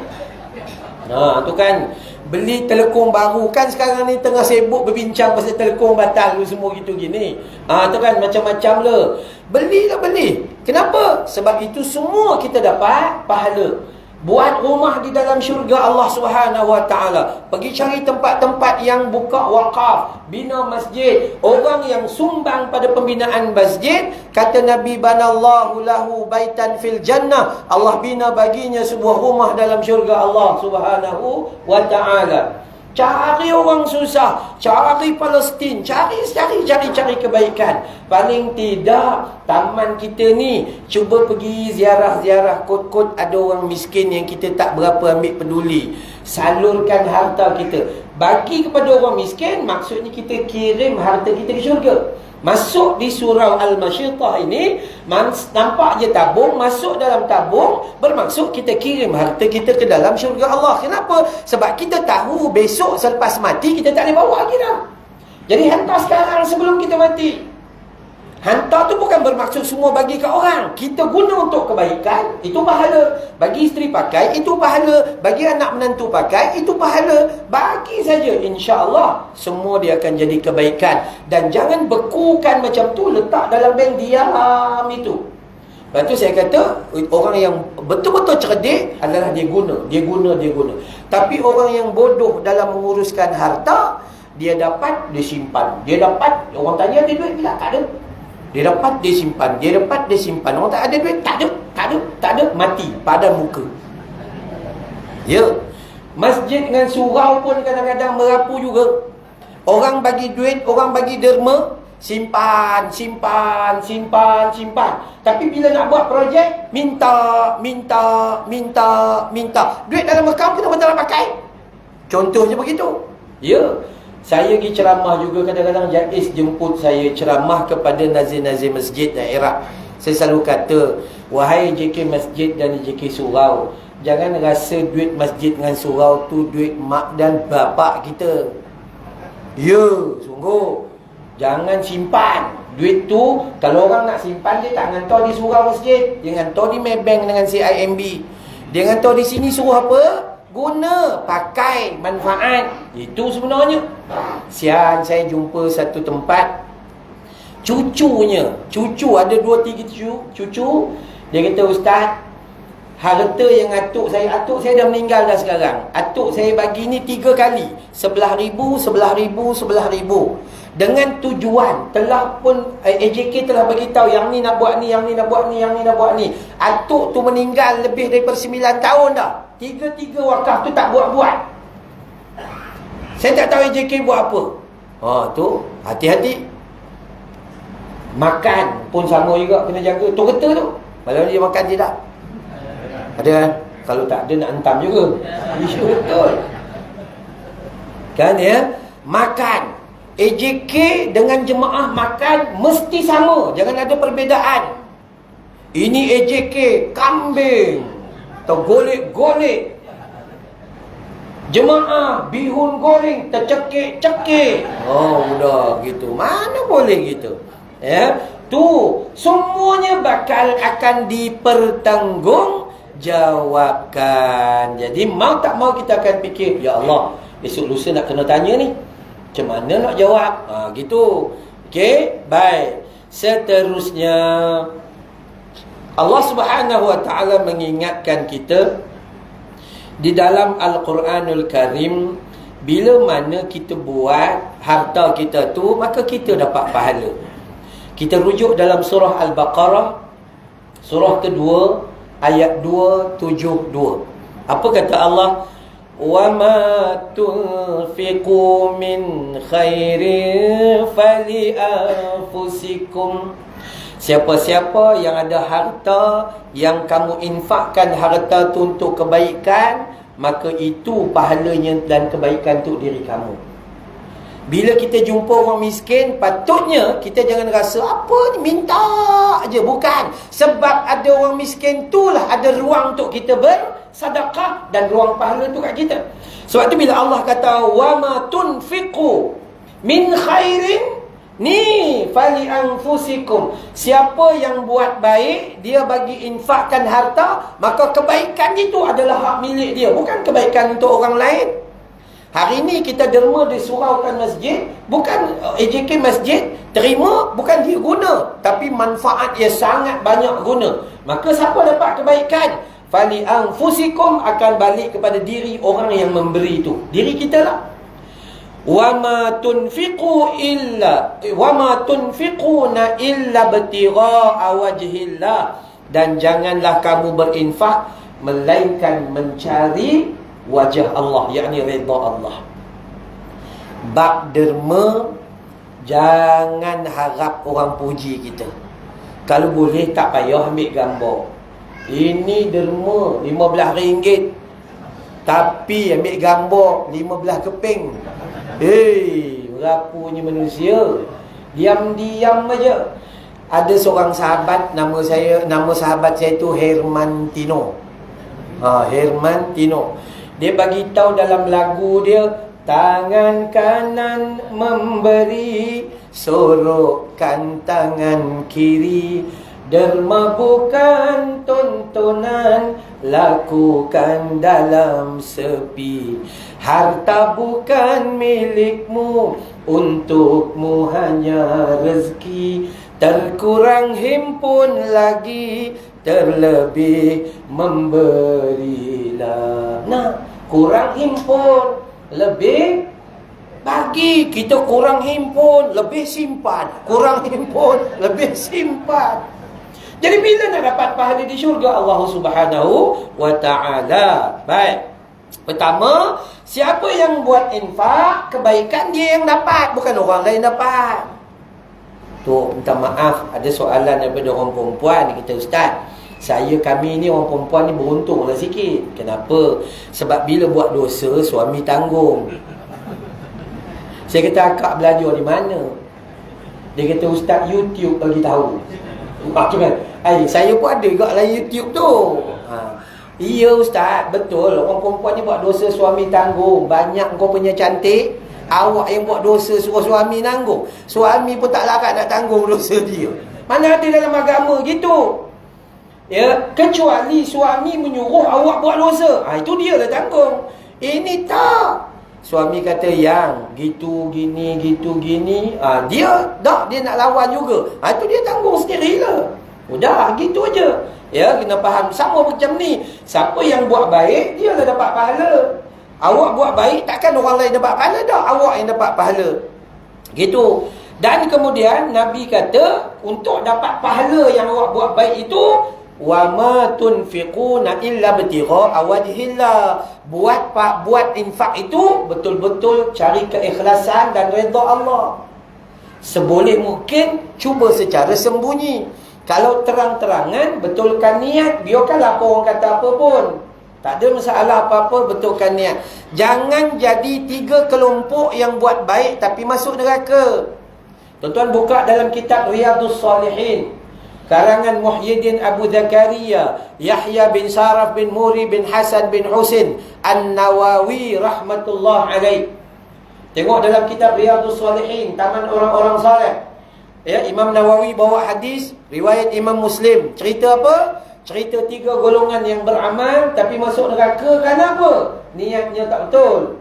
Tu kan. Beli telekong baru. Kan sekarang ni tengah sibuk berbincang pasal telekong batal semua gitu gini. Tu kan macam-macam lah. Belilah beli. Kenapa? Sebab itu semua kita dapat pahala. Buat rumah di dalam syurga Allah Subhanahu Wa Taala. Pergi cari tempat-tempat yang buka wakaf, bina masjid. Orang yang sumbang pada pembinaan masjid, kata Nabi, banallahu lahu baitan fil jannah. Allah bina baginya sebuah rumah dalam syurga Allah Subhanahu Wa Taala. Cari orang susah, cari Palestin, cari kebaikan. Paling tidak taman kita ni cuba pergi ziarah-ziarah kot-kot ada orang miskin yang kita tak berapa ambil peduli. Salurkan harta kita, bagi kepada orang miskin, maksudnya kita kirim harta kita ke syurga. Masuk di surau Al-Masyittah ini, nampak je tabung, masuk dalam tabung, bermaksud kita kirim harta kita ke dalam syurga Allah. Kenapa? Sebab kita tahu besok selepas mati kita tak boleh bawa lagi dah. Jadi hantar sekarang sebelum kita mati. Hantar tu bukan bermaksud semua bagi ke orang. Kita guna untuk kebaikan, itu pahala. Bagi isteri pakai, itu pahala. Bagi anak menantu pakai, itu pahala. Bagi saja, insya-Allah semua dia akan jadi kebaikan. Dan jangan bekukan macam tu, letak dalam bank diam itu. Lepas tu saya kata, orang yang betul-betul cerdik adalah dia guna. Tapi orang yang bodoh dalam menguruskan harta, dia dapat, dia simpan. Dia dapat, orang tanya ada duit tak? Tak ada. Dia dapat, dia simpan. Dia dapat, dia simpan. Orang tak ada duit, tak ada, mati pada muka. Ya. Masjid dengan surau pun kadang-kadang merapu juga. Orang bagi duit, orang bagi derma, simpan. Tapi bila nak buat projek, minta. Duit dalam account kita betul nak pakai. Contohnya begitu. Ya. Saya pergi ceramah juga, kadang-kadang Jais jemput saya ceramah kepada nazir-nazir masjid daerah. Saya selalu kata, wahai JK masjid dan JK surau, jangan rasa duit masjid dengan surau tu duit mak dan bapak kita. Ya, sungguh. Jangan simpan. Duit tu, kalau orang nak simpan, dia tak hantar di surau masjid. Dia hantar di Maybank dengan CIMB. Dia hantar di sini suruh apa? Guna, pakai, manfaat. Itu sebenarnya. Sian, saya jumpa satu tempat, cucu ada 2-3 cucu. Dia kata, Ustaz, harta yang atuk saya dah meninggal dah sekarang. Atuk saya bagi ni 3 kali, 11,000. Dengan tujuan, telah pun AJK telah bagi tahu yang ni nak buat ni, yang ni nak buat ni. Atuk tu meninggal lebih daripada 9 tahun dah. 3 wakaf tu tak buat-buat. Saya tak tahu AJK buat apa. Tu hati-hati. Makan pun sama juga, kena jaga. Tu kereta tu, malam dia makan tidak. Ada kan? Kalau tak ada nak hentam juga. Isu betul. Kan ya? Makan. AJK dengan jemaah makan mesti sama. Jangan ada perbezaan. Ini AJK kambing atau golek-golek. Jemaah bihun goreng tercekik-cekik. Udah gitu. Mana boleh gitu. Ya, tu semuanya bakal akan dipertanggungjawabkan. Jadi mau tak mau kita akan fikir, ya Allah, esok lusa nak kena tanya ni, macam mana nak jawab? Gitu. Okey, baik. Seterusnya, Allah Subhanahu Wa Taala mengingatkan kita di dalam Al-Quranul Karim, bila mana kita buat harta kita tu, maka kita dapat pahala. Kita rujuk dalam surah Al-Baqarah, surah kedua, ayat 272. Apa kata Allah? وَمَا تُنْفِقُوا مِنْ خَيْرٍ فَلِأَنفُسِكُمْ. Siapa-siapa yang ada harta, yang kamu infakkan harta tu untuk kebaikan, maka itu pahalanya dan kebaikan untuk diri kamu. Bila kita jumpa orang miskin, patutnya kita jangan rasa apa ni, minta aja. Bukan. Sebab ada orang miskin itulah ada ruang untuk kita bersedekah dan ruang pahala tu kat kita. Sebab tu bila Allah kata wa ma tunfiqu min khairin ni fali anfusikum. Siapa yang buat baik, dia bagi infakkan harta, maka kebaikan itu adalah hak milik dia, bukan kebaikan untuk orang lain. Hari ini kita derma disuraukan masjid, bukan AJK masjid terima, bukan dia guna, tapi manfaat dia sangat banyak guna. Maka siapa dapat kebaikan? Fali anfusikum, akan balik kepada diri orang yang memberi itu, diri kita lah. Wama tunfiquna illa ibtigha'a wajhillah, dan janganlah kamu berinfak melainkan mencari wajah Allah, yakni redha Allah. Bab derma, jangan harap orang puji kita. Kalau boleh tak payah ambil gambar. Ini derma RM15, tapi ambil gambar 15 keping. Berapanya manusia. Diam-diam aja. Ada seorang sahabat, nama sahabat saya tu Herman Tino. Herman Tino. Dia bagi tahu dalam lagu dia, tangan kanan memberi, sorokkan tangan kiri. Derma bukan tontonan, lakukan dalam sepi. Harta bukan milikmu, untukmu hanya rezeki. Terkurang himpun lagi, terlebih memberilah. Nah, kurang himpun, lebih bagi. Kita kurang himpun, lebih simpan. Kurang himpun, lebih simpan. Jadi bila nak dapat pahala di syurga Allah Subhanahu wa ta'ala? Baik. Pertama, siapa yang buat infak, kebaikan dia yang dapat, bukan orang lain dapat. Tu, minta maaf, ada soalan daripada orang perempuan. Kita, Ustaz, kami ni orang perempuan ni beruntunglah sikit. Kenapa? Sebab bila buat dosa, suami tanggung. Saya kata, akak belajar di mana? Dia kata, Ustaz, YouTube bagi tahu. Macam kan? Saya pun ada juga lah YouTube tu. Iya Ustaz, betul. Orang perempuan ni buat dosa, suami tanggung. Banyak kau punya cantik, awak yang buat dosa suruh suami tanggung. Suami pun tak larat nak tanggung dosa dia. Mana ada dalam agama gitu. Ya, kecuali suami menyuruh awak buat dosa. Itu dia lah tanggung. Ini tak. Suami kata yang gitu gini, dia nak lawan juga. Itu dia tanggung sendirilah. Udah gitu aja. Ya, kena faham. Sama macam ni, siapa yang buat baik, dia lah dapat pahala. Awak buat baik, takkan orang lain dapat pahala dah. Awak yang dapat pahala. Gitu. Dan kemudian Nabi kata, untuk dapat pahala yang awak buat baik itu, wa ma tunfiquna illa ibtigha'a wajhillah. Buat infak itu betul-betul cari keikhlasan dan redha Allah. Seboleh mungkin cuba secara sembunyi. Kalau terang-terangan, betulkan niat. Biarkanlah apa orang kata apa pun, tak ada masalah apa-apa, betulkan niat. Jangan jadi 3 kelompok yang buat baik tapi masuk neraka. Tuan-tuan buka dalam kitab Riyadhus Salihin, karangan Muhyiddin Abu Zakaria, Yahya bin Saraf bin Muri bin Hasan bin Husin An-Nawawi rahmatullah alaih. Tengok dalam kitab Riyadhus Salihin, taman orang-orang saleh. Ya, Imam Nawawi bawa hadis riwayat Imam Muslim. Cerita apa? Cerita 3 golongan yang beramal tapi masuk neraka. Kenapa? Niatnya tak betul.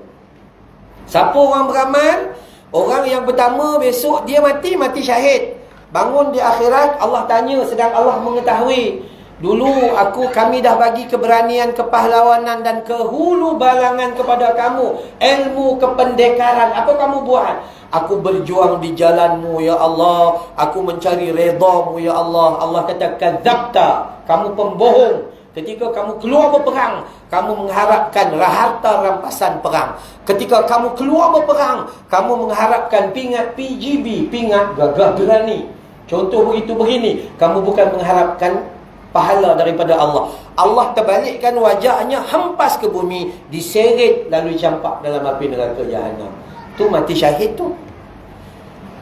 Siapa orang beramal? Orang yang pertama, besok dia mati syahid. Bangun di akhirat, Allah tanya, sedang Allah mengetahui. Dulu kami dah bagi keberanian, kepahlawanan dan kehulu balangan kepada kamu. Ilmu kependekaran. Apa kamu buat? Aku berjuang di jalanmu ya Allah. Aku mencari redamu ya Allah. Allah kata, kadzabta, kamu pembohong. Ketika kamu keluar berperang, kamu mengharapkan harta rampasan perang. Ketika kamu keluar berperang, kamu mengharapkan pingat PGB, pingat gagah berani. Contoh begitu begini, kamu bukan mengharapkan pahala daripada Allah. Allah terbalikkan wajahnya, hempas ke bumi, diseret lalu campak dalam api neraka jahanam. Tu mati syahid tu.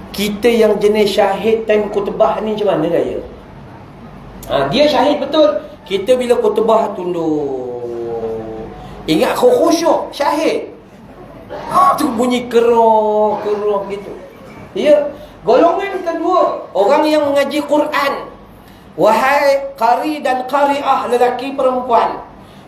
Kita yang jenis syahid time khutbah ni macam mana gaya? Dia syahid betul. Kita bila khutbah tunduk, ingat khusyuk syahid. Tu bunyi keroh gitu. Ya. Golongan kedua, orang yang mengaji Quran. Wahai qari dan qari'ah, lelaki perempuan,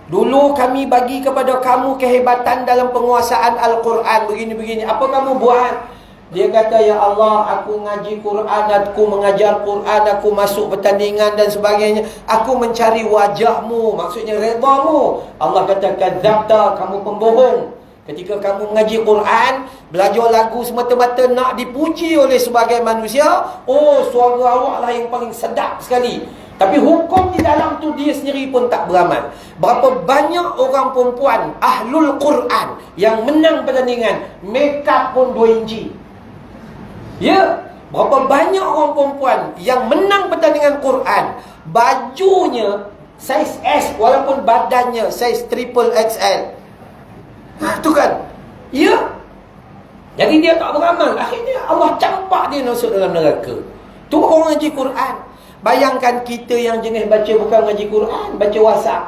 dulu kami bagi kepada kamu kehebatan dalam penguasaan Al-Quran, begini-begini. Apa kamu buat? Dia kata, ya Allah, aku ngaji Quran, aku mengajar Quran, aku masuk pertandingan dan sebagainya. Aku mencari wajahmu, maksudnya redamu. Allah kata, kadzabta, kamu pembohong. Ketika kamu mengaji Quran, belajar lagu semata-mata nak dipuji oleh sebagai manusia, oh, suara awak lah yang paling sedap sekali. Tapi hukum di dalam tu dia sendiri pun tak beramal. Berapa banyak orang perempuan ahlul Quran yang menang pertandingan, make up pun 2 inci. Ya, berapa banyak orang perempuan yang menang pertandingan Quran, bajunya saiz S walaupun badannya saiz triple XL. Tu kan. Ya. Jadi dia tak beramal. Akhirnya Allah campak dia masuk dalam neraka. Tu orang ngaji Quran. Bayangkan kita yang jenis baca bukan ngaji Quran, baca WhatsApp.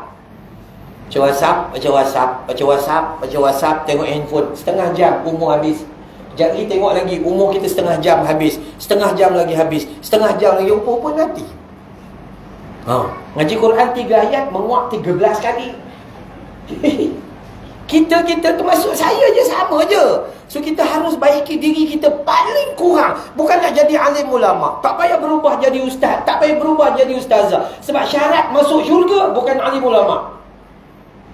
Baca WhatsApp, baca WhatsApp, baca WhatsApp, baca WhatsApp, tengok handphone setengah jam, umur habis. Sekejap lagi tengok lagi, umur kita setengah jam habis, setengah jam lagi habis, setengah jam lagi, umur pun nanti. Ngaji Quran 3 ayat menguap 13 kali. Kita termasuk saya je, sama je. So kita harus baiki diri kita paling kurang. Bukan nak jadi alim ulama, tak payah berubah jadi ustaz, tak payah berubah jadi ustazah. Sebab syarat masuk syurga bukan alim ulama.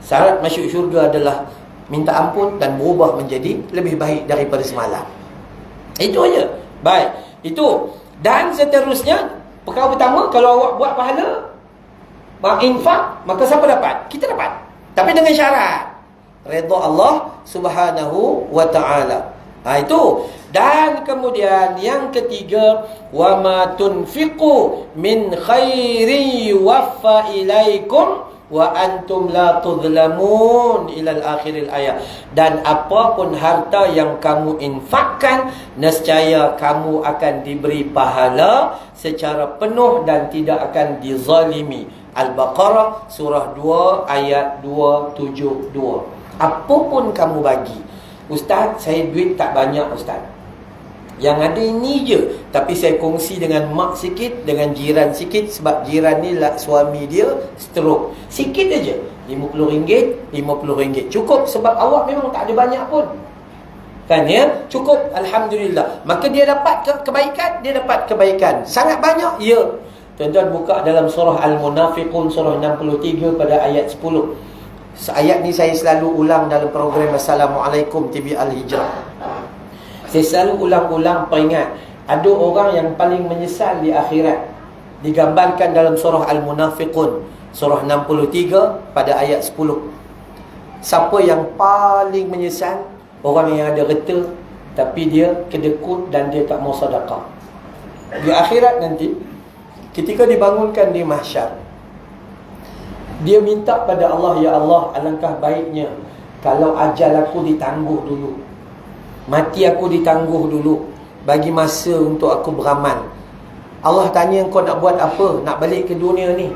Syarat masuk syurga adalah minta ampun dan berubah menjadi lebih baik daripada semalam. Itu aja. Baik, itu. Dan seterusnya, perkara pertama, kalau awak buat pahala, infak, maka siapa dapat? Kita dapat. Tapi dengan syarat redha Allah Subhanahu wa ta'ala. Itu. Dan kemudian yang ketiga, wa ma tunfiqu min khairin yuwaffa ilaikum wa antum la tudlamun ilal akhiril ayat. Dan apapun harta yang kamu infakkan, nescaya kamu akan diberi pahala secara penuh dan tidak akan dizalimi. Al-Baqarah surah 2 ayat 272. Apapun kamu bagi, ustaz, saya duit tak banyak ustaz, yang ada ini je, tapi saya kongsi dengan mak sikit, dengan jiran sikit. Sebab jiran ni lah suami dia stroke. Sikit aja, RM50, RM50 cukup. Sebab awak memang tak ada banyak pun, kan ya, cukup, alhamdulillah. Maka dia dapat kebaikan, dia dapat kebaikan sangat banyak. Ya, tuan-tuan buka dalam surah Al-Munafiqun surah 63 pada ayat 10. Ayat ni saya selalu ulang dalam program Assalamualaikum TV Al-Hijrah. Saya selalu ulang-ulang peringat, ada orang yang paling menyesal di akhirat. Digambarkan dalam surah Al-Munafiqun surah 63 pada ayat 10. Siapa yang paling menyesal? Orang yang ada harta tapi dia kedekut dan dia tak mau sedekah. Di akhirat nanti, ketika dibangunkan di mahsyar, dia minta pada Allah, ya Allah, alangkah baiknya kalau ajal aku ditangguh dulu, mati aku ditangguh dulu, bagi masa untuk aku beramal. Allah tanya, kau nak buat apa? Nak balik ke dunia ni?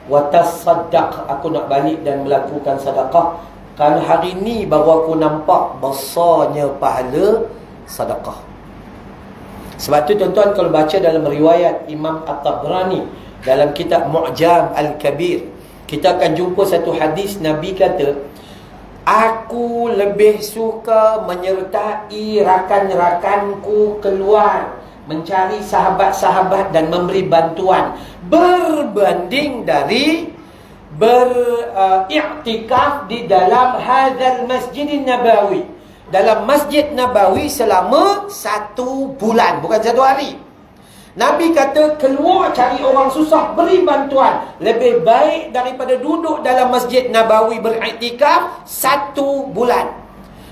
Watasaddaq, aku nak balik dan melakukan sedekah. Kalau hari ni baru aku nampak besarnya pahala sedekah. Sebab tu tuan-tuan, kalau baca dalam riwayat Imam At-Tabrani dalam kitab Mu'jam Al-Kabir, kita akan jumpa satu hadis Nabi kata, aku lebih suka menyertai rakan-rakanku keluar mencari sahabat-sahabat dan memberi bantuan berbanding dari beriktikaf di dalam hadzal Masjidin Nabawi, dalam Masjid Nabawi selama 1 bulan, bukan 1 hari. Nabi kata, keluar cari orang susah, beri bantuan, lebih baik daripada duduk dalam Masjid Nabawi beriktikaf 1 bulan.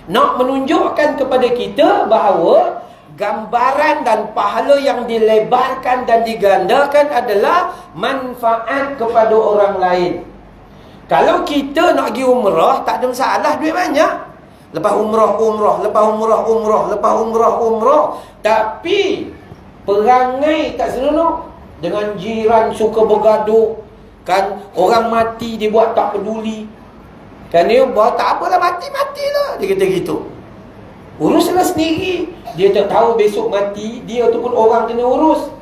Nak menunjukkan kepada kita bahawa gambaran dan pahala yang dilebarkan dan digandakan adalah manfaat kepada orang lain. Kalau kita nak pergi umrah, tak ada masalah, duit banyak. Lepas umrah, lepas umrah, lepas umrah. Tapi perangai tak senonoh, dengan jiran suka bergaduh, kan, orang mati dia buat tak peduli, kan, dia buat tak apalah, mati-matilah, dia kata gitu. Uruslah sendiri. Dia tak tahu besok mati dia ataupun orang kena urus.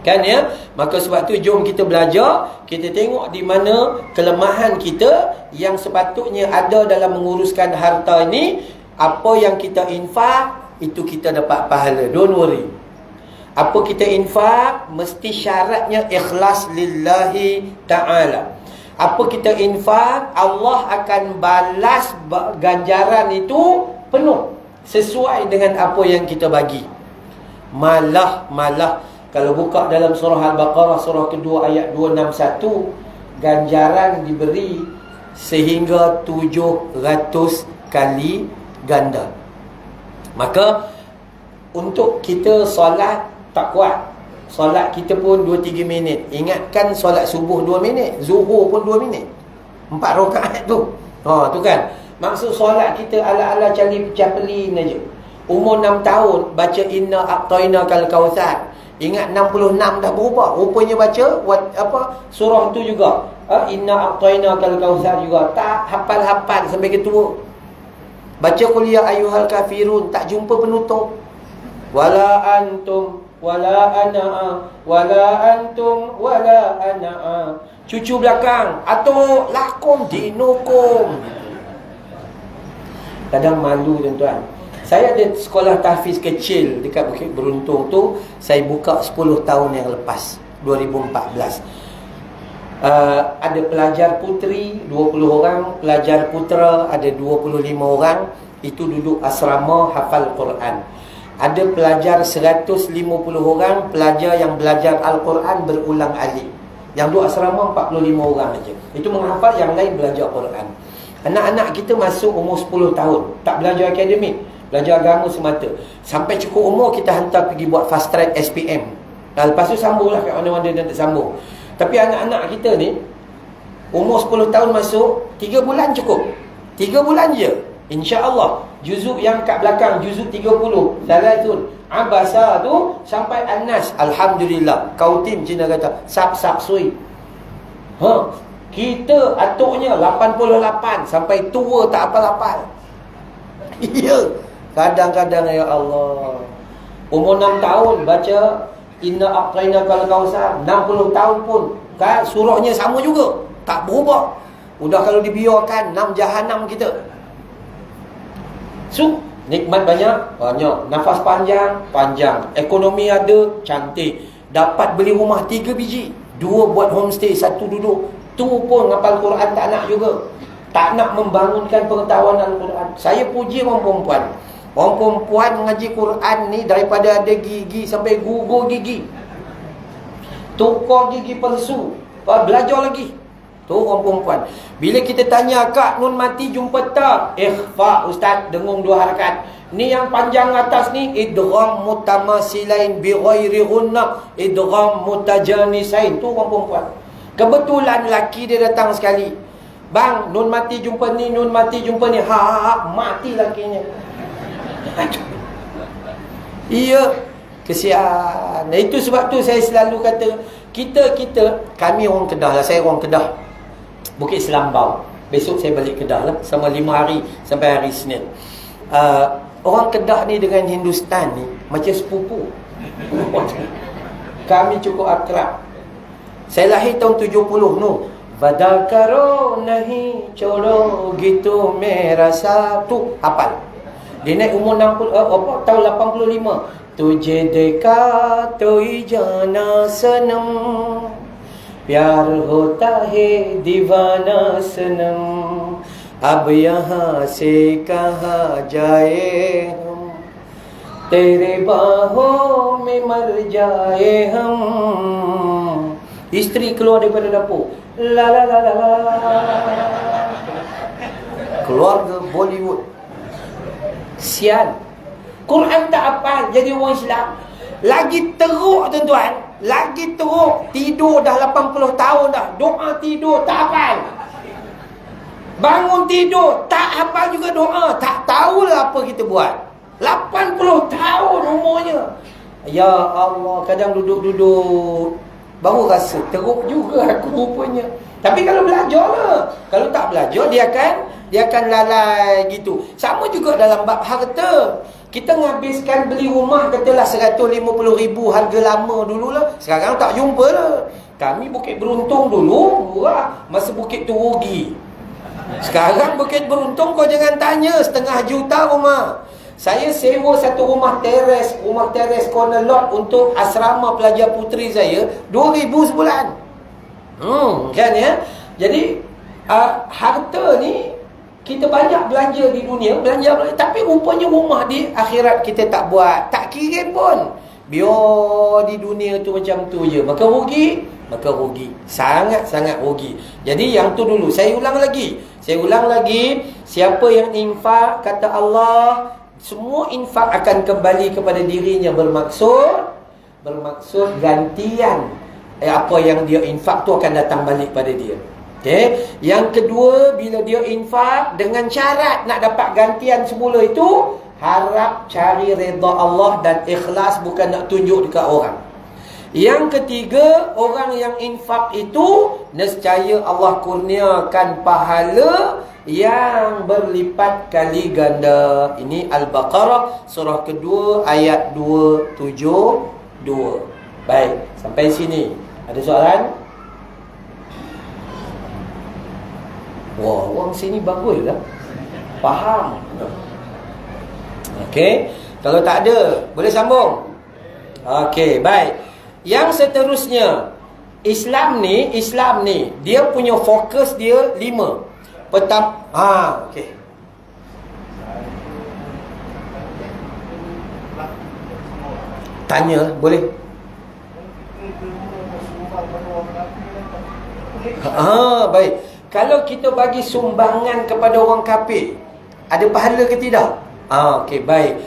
Kan ya? Maka sebab tu jom kita belajar, kita tengok di mana kelemahan kita yang sepatutnya ada dalam menguruskan harta ini. Apa yang kita infak, itu kita dapat pahala. Don't worry. Apa kita infak, mesti syaratnya ikhlas lillahi ta'ala. Apa kita infak, Allah akan balas ganjaran itu penuh, sesuai dengan apa yang kita bagi. Malah kalau buka dalam surah Al-Baqarah surah kedua ayat 261, ganjaran diberi sehingga 700 kali ganda. Maka untuk kita solat tak kuat, solat kita pun 2-3 minit. Ingatkan solat subuh 2 minit, zuhur pun 2 minit, 4 rakaat tu. Tu kan. Maksud solat kita ala-ala cari pecah pelin aja. Umur 6 tahun baca inna a'tainakal kautsar. Ingat 66 dah berubah. Rupanya baca surah tu juga. Inna a'tainakal kautsar juga. Tak hafal-hafal sampai ke tua. Baca qul ya ayyuhal kafirun, tak jumpa penutup. Wala antum wala ana wala antum wala ana. Cucu belakang, atuk lakum dinukum. Kadang malu tuan-tuan. Saya ada sekolah tahfiz kecil dekat Bukit Beruntung tu, saya buka 10 tahun yang lepas, 2014. Ada pelajar puteri 20 orang, pelajar putera ada 25 orang. Itu duduk asrama hafal Quran. Ada pelajar 150 orang, pelajar yang belajar Al-Quran berulang alik. Yang duduk asrama 45 orang aja. Itu menghafal, yang lain belajar Quran. Anak-anak kita masuk umur 10 tahun, tak belajar akademik, belajar agama semata. Sampai cukup umur kita hantar pergi buat fast track SPM. Lepas tu sambunglah kat mana-mana dan tak sambung. Tapi anak-anak kita ni umur 10 tahun masuk, 3 bulan cukup. 3 bulan je, insya-Allah. Juzuk yang kat belakang, juzuk 30, Salatun, Abasa tu sampai An-Nas, alhamdulillah. Kautim Cina kata sap-sap sui. Kita atuknya 88 sampai tua tak hafal-hafal. Ya. Kadang-kadang ya Allah, umur 6 tahun baca inna a'tainakal kautsar, 60 tahun pun kan surahnya sama juga, tak berubah. Udah kalau dibiarkan 6 jahanam kita. So, nikmat banyak, nafas panjang, ekonomi ada, cantik. Dapat beli rumah 3 biji, 2 buat homestay, 1 duduk. Tu pun ngapal Quran tak nak juga. Tak nak membangunkan pengetahuan Al-Quran. Saya puji orang perempuan. Orang perempuan mengaji Quran ni daripada ada gigi sampai gugur gigi. Tukar gigi palsu, belajar lagi. Tu orang perempuan. Bila kita tanya, Kak Nun mati jumpa tak? Ikhfa ustaz, dengung 2 harakat. Ni yang panjang atas ni idgham mutamasilain bi ghairi ghunnah, idgham mutajanisain. Tu orang perempuan. Kebetulan laki dia datang sekali. Bang, Nun mati jumpa ni, Nun mati jumpa ni. Mati lakinya. Iya, kesian. Itu sebab tu saya selalu kata, kami orang Kedah lah. Saya orang Kedah, Bukit Selambau. Besok saya balik Kedah lah, sama 5 hari sampai hari Senin. Orang Kedah ni dengan Hindustan ni macam sepupu. Kami cukup akrab. Saya lahir tahun 70 nu. Badakaro nahi choro gitu merasa tu hafal. Dia naik umur 60 tahun 85. Tujhe dekha toi jana sanam, प्यार होता है दीवाना सनम, अब यहाँ से कहाँ जाए हम, तेरे बाहों में मर जाए हम. Isteri keluar daripada dapur, la la la la la. Keluarga Bollywood. Sian. Quran tak hafal, jadi orang Islam. Lagi teruk tuan-tuan, lagi teruk. Tidur dah 80 tahun dah, doa tidur tak hafal. Bangun tidur tak hafal juga doa. Tak tahulah apa kita buat. 80 tahun umurnya. Ya Allah, kadang duduk-duduk baru rasa teruk juga aku rupanya. Tapi kalau belajar lah. Kalau tak belajar, dia akan lalai gitu. Sama juga dalam bab harta. Kita menghabiskan beli rumah katalah 150,000 harga lama dululah. Sekarang tak jumpa lah. Kami Bukit Beruntung dulu murah, masa Bukit tu rugi. Sekarang Bukit Beruntung kau jangan tanya, 500,000 rumah. Saya sewa satu rumah teres corner lot untuk asrama pelajar puteri saya, 2,000 sebulan. Kan ya? Jadi harta ni kita banyak belanja di dunia, belanja, tapi rupanya rumah di akhirat kita tak buat, tak kirim pun. Biar di dunia tu macam tu je. Maka rugi, sangat-sangat rugi. Jadi yang tu dulu. Saya ulang lagi, siapa yang infak, kata Allah, semua infak akan kembali kepada dirinya, bermaksud gantian apa yang dia infak tu akan datang balik pada dia. Okay. Yang kedua, bila dia infak dengan syarat nak dapat gantian semula itu, harap cari redha Allah dan ikhlas, bukan nak tunjuk dekat orang. Yang ketiga, orang yang infak itu nescaya Allah kurniakan pahala yang berlipat kali ganda. Ini Al-Baqarah surah kedua ayat 272. Baik, sampai sini ada soalan? Wah, orang sini bagus lah, faham. Okey, kalau tak ada boleh sambung. Okey, baik. Yang seterusnya, Islam ni dia punya fokus dia 5. Pertama, okey. Tanya boleh. Baik. Kalau kita bagi sumbangan kepada orang kafir, ada pahala ke tidak? Okey, baik.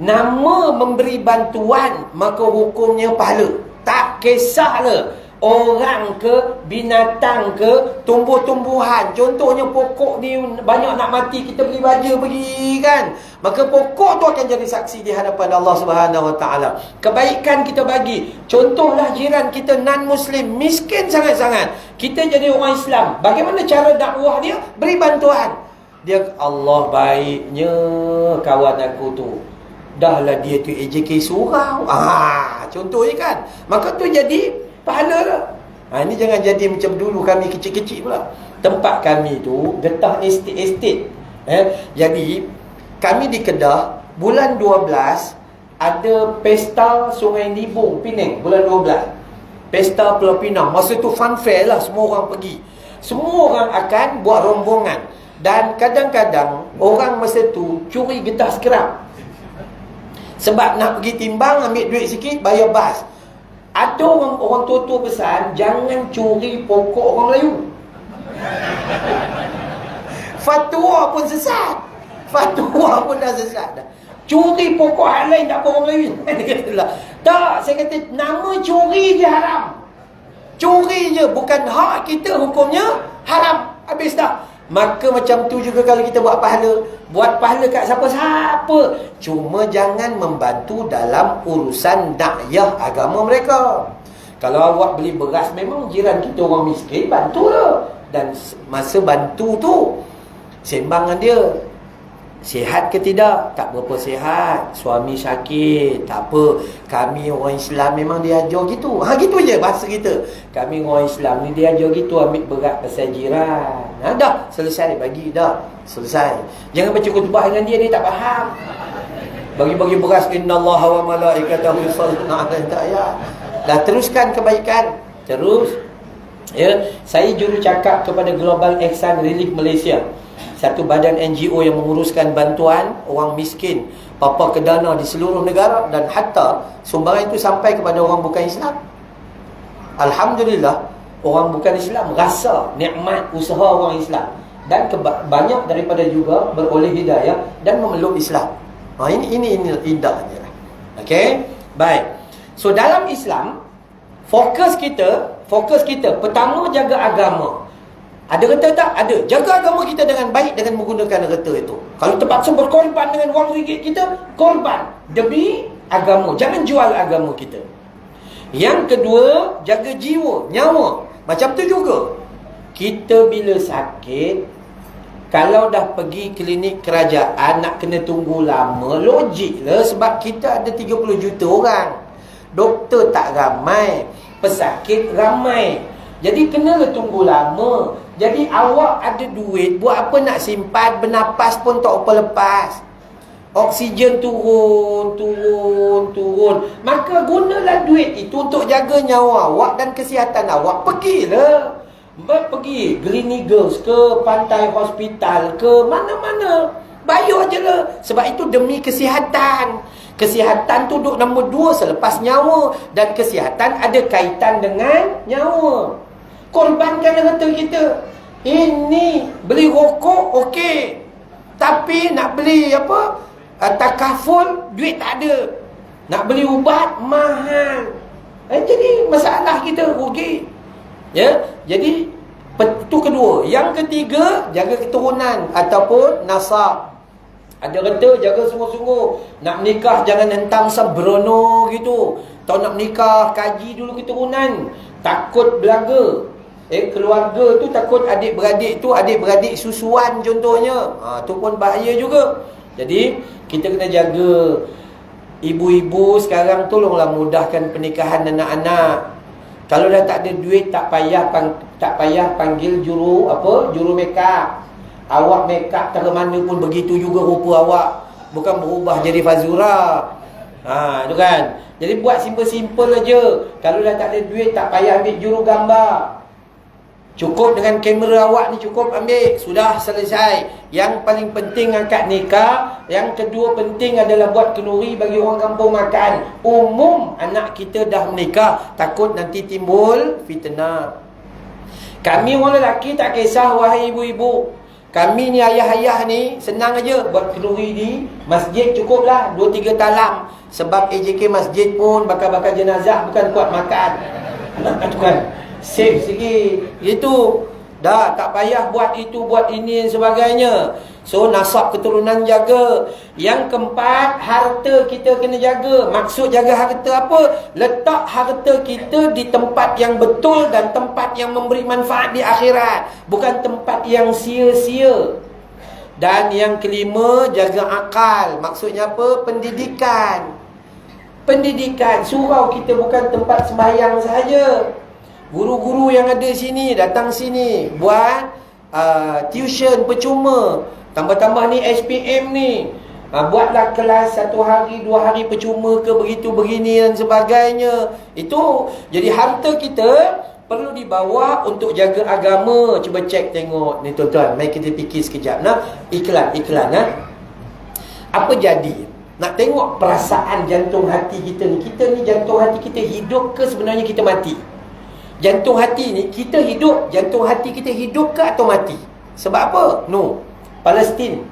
Nama memberi bantuan, maka hukumnya pahala. Tak kisahlah orang ke, binatang ke, tumbuh-tumbuhan. Contohnya pokok ni banyak nak mati, kita beli baja pergi kan, maka pokok tu akan jadi saksi di hadapan Allah Subhanahu Wa Taala. Kebaikan kita bagi. Contohlah jiran kita non-Muslim, miskin sangat-sangat, kita jadi orang Islam, bagaimana cara dakwah dia? Beri bantuan. Dia, Allah baiknya kawan aku tu, dahlah dia tu AJK surau, contohnya kan, maka tu jadi pahala lah. Ini jangan jadi macam dulu kami kecil-kecil pula. Tempat kami tu getah estate. Jadi kami di Kedah, bulan 12 ada pesta Sungai Nibung, Penang, bulan 12. Pesta Pulau Pinang. Masa tu fun fair lah, semua orang pergi. Semua orang akan buat rombongan. Dan kadang-kadang orang masa tu curi getah scrap. Sebab nak pergi timbang, ambil duit sikit, bayar bas. Ada orang tua-tua pesan, jangan curi pokok orang Melayu. Fatwa pun sesat. Fatwa pun dah sesat dah. Curi pokok hal lain tak apa orang Melayu. Tak, saya kata nama curi je haram. Curi je, bukan hak kita, hukumnya haram. Habis dah. Maka macam tu juga kalau kita buat pahala. Buat pahala kat siapa-siapa, cuma jangan membantu dalam urusan dakwah agama mereka. Kalau awak beli beras, memang jiran kita orang miskin, bantulah. Dan masa bantu tu, sembang dengan dia, sihat ke tidak? Tak berapa sihat. Suami sakit, tak apa. Kami orang Islam memang diajar gitu. Gitu je bahasa kita. Kami orang Islam ni diajar gitu, ambil berat pasal jiran. Dah, selesai, bagi dah. Selesai. Jangan baca khutbah dengan dia tak faham. Bagi-bagi beras, innallaha wa malaikatahu yusalluna 'alan nabi. Dah, teruskan kebaikan. Terus. Ya, saya juru cakap kepada Global Ihsan Relief Malaysia, satu badan NGO yang menguruskan bantuan orang miskin, papa ke dana di seluruh negara, dan hatta sumbangan itu sampai kepada orang bukan Islam. Alhamdulillah, orang bukan Islam rasa nikmat usaha orang Islam, dan banyak daripada juga beroleh hidayah dan memeluk Islam. Ini indahnya. Okey, baik. So dalam Islam, fokus kita pertama jaga agama. Ada harta tak? Ada. Jaga agama kita dengan baik dengan menggunakan harta itu. Kalau terpaksa berkorban dengan wang ringgit kita, korban demi agama. Jangan jual agama kita. Yang kedua, jaga jiwa, nyawa. Macam tu juga. Kita bila sakit, kalau dah pergi klinik kerajaan, nak kena tunggu lama, logik lah. Sebab kita ada 30 juta orang. Doktor tak ramai, pesakit ramai. Jadi kenalah tunggu lama. Jadi awak ada duit, buat apa nak simpan, bernapas pun tak apa lepas. Oksigen turun. Maka gunalah duit itu untuk jaga nyawa awak dan kesihatan awak. Pergilah. Pergi Green Eagles ke pantai hospital ke mana-mana. Bayar je lah. Sebab itu demi kesihatan. Kesihatan tu duduk nombor 2 selepas nyawa. Dan kesihatan ada kaitan dengan nyawa. Korbankan harta kita. Ini beli rokok okey. Tapi nak beli apa? Takaful, duit tak ada. Nak beli ubat, mahal. Jadi masalah kita rugi. Ya, jadi itu kedua. Yang ketiga, jaga keturunan ataupun nasab. Ada kata jaga sungguh-sungguh. Nak menikah jangan hentam sembrono gitu. Atau nak menikah, kaji dulu keturunan. Takut belaga. Keluarga tu takut adik-beradik tu, adik-beradik susuan contohnya. Tu pun bahaya juga. Jadi kita kena jaga. Ibu-ibu sekarang tolonglah mudahkan pernikahan anak-anak. Kalau dah tak ada duit, tak payah panggil juru makeup. Awak makeup tak ke mana pun begitu juga rupa awak. Bukan berubah jadi Fazura. Itu kan. Jadi buat simple-simple aja. Kalau dah tak ada duit, tak payah ambil juru gambar. Cukup dengan kamera awak ni, cukup ambil. Sudah selesai. Yang paling penting akad nikah. Yang kedua penting adalah buat kenduri bagi orang kampung makan. Umum anak kita dah menikah, takut nanti timbul fitnah. Kami orang lelaki tak kisah, wahai ibu-ibu. Kami ni ayah-ayah ni senang aja buat kenduri di masjid, cukuplah 2-3 talam. Sebab AJK masjid pun bakar-bakar jenazah, bukan kuat makan. Itu kan. Save sikit. Itu. Dah tak payah buat itu, buat ini dan sebagainya. So nasab keturunan jaga. Yang keempat, harta kita kena jaga. Maksud jaga harta apa? Letak harta kita di tempat yang betul dan tempat yang memberi manfaat di akhirat. Bukan tempat yang sia-sia. Dan yang kelima, jaga akal. Maksudnya apa? Pendidikan. Pendidikan. Surau kita bukan tempat sembahyang sahaja. Guru-guru yang ada sini, datang sini buat tuition percuma. Tambah-tambah ni SPM ni, buatlah kelas 1 hari 2 hari percuma ke, begitu begini dan sebagainya. Itu jadi harta kita perlu dibawa untuk jaga agama. Cuba cek tengok ni tuan-tuan. Mari kita fikir sekejap. Iklan. Apa jadi? Nak tengok perasaan jantung hati kita ni. Kita ni jantung hati kita hidup ke sebenarnya kita mati? Jantung hati ni kita hidup. Jantung hati kita hidup ke atau mati? Sebab apa? No. Palestin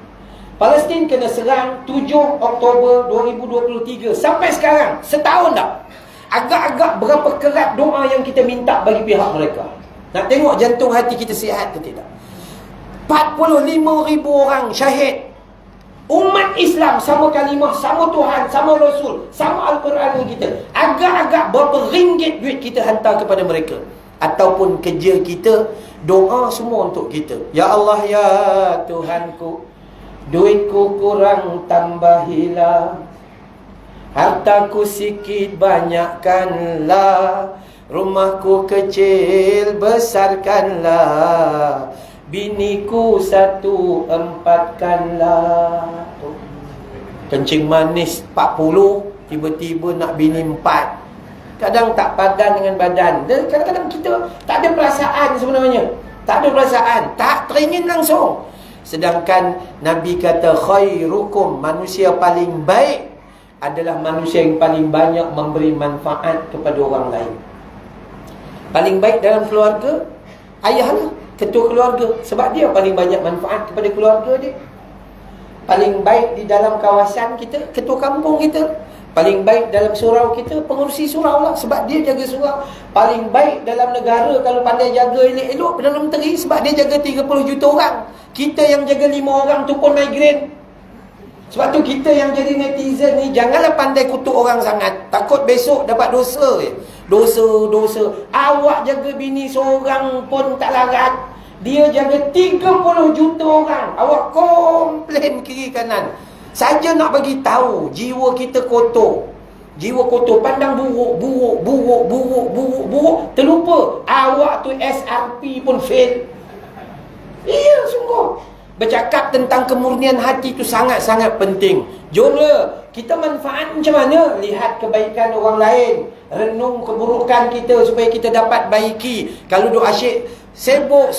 kena serang 7 Oktober 2023. Sampai sekarang setahun dah. Agak-agak berapa kerat doa yang kita minta bagi pihak mereka. Nak tengok jantung hati kita sihat ke tidak? 45,000 orang syahid. Umat Islam sama kalimah, sama Tuhan, sama Rasul, sama Al-Quran kita. Agak-agak berapa ringgit duit kita hantar kepada mereka. Ataupun kerja kita, doa semua untuk kita. Ya Allah, ya Tuhanku, duitku kurang tambahilah, hartaku sikit banyakkanlah, rumahku kecil besarkanlah, biniku 1 empatkanlah. Kencing manis 40, tiba-tiba nak bini 4. Kadang tak padan dengan badan. Dan kadang-kadang kita tak ada perasaan sebenarnya. Tak ada perasaan, tak teringin langsung. Sedangkan Nabi kata khairukum, manusia paling baik adalah manusia yang paling banyak memberi manfaat kepada orang lain. Paling baik dalam keluarga, ayah lah, ketua keluarga. Sebab dia paling banyak manfaat kepada keluarga dia. Paling baik di dalam kawasan kita, ketua kampung kita. Paling baik dalam surau kita, pengurusi surau lah. Sebab dia jaga surau. Paling baik dalam negara, kalau pandai jaga elok-elok Perdana Menteri, sebab dia jaga 30 juta orang. Kita yang jaga 5 orang tu pun migraine. Sebab tu kita yang jadi netizen ni, janganlah pandai kutuk orang sangat. Takut besok dapat dosa. Dosa. Awak jaga bini seorang pun tak larat. Dia jaga 30 juta orang. Awak komplain kiri kanan. Saja nak bagi tahu jiwa kita kotor. Jiwa kotor, pandang buruk. Terlupa awak tu SRP pun fail. Iya, sungguh. Bercakap tentang kemurnian hati itu sangat-sangat penting. Jomlah kita manfaat macam mana? Lihat kebaikan orang lain, renung keburukan kita supaya kita dapat baiki. Kalau duk asyik sibuk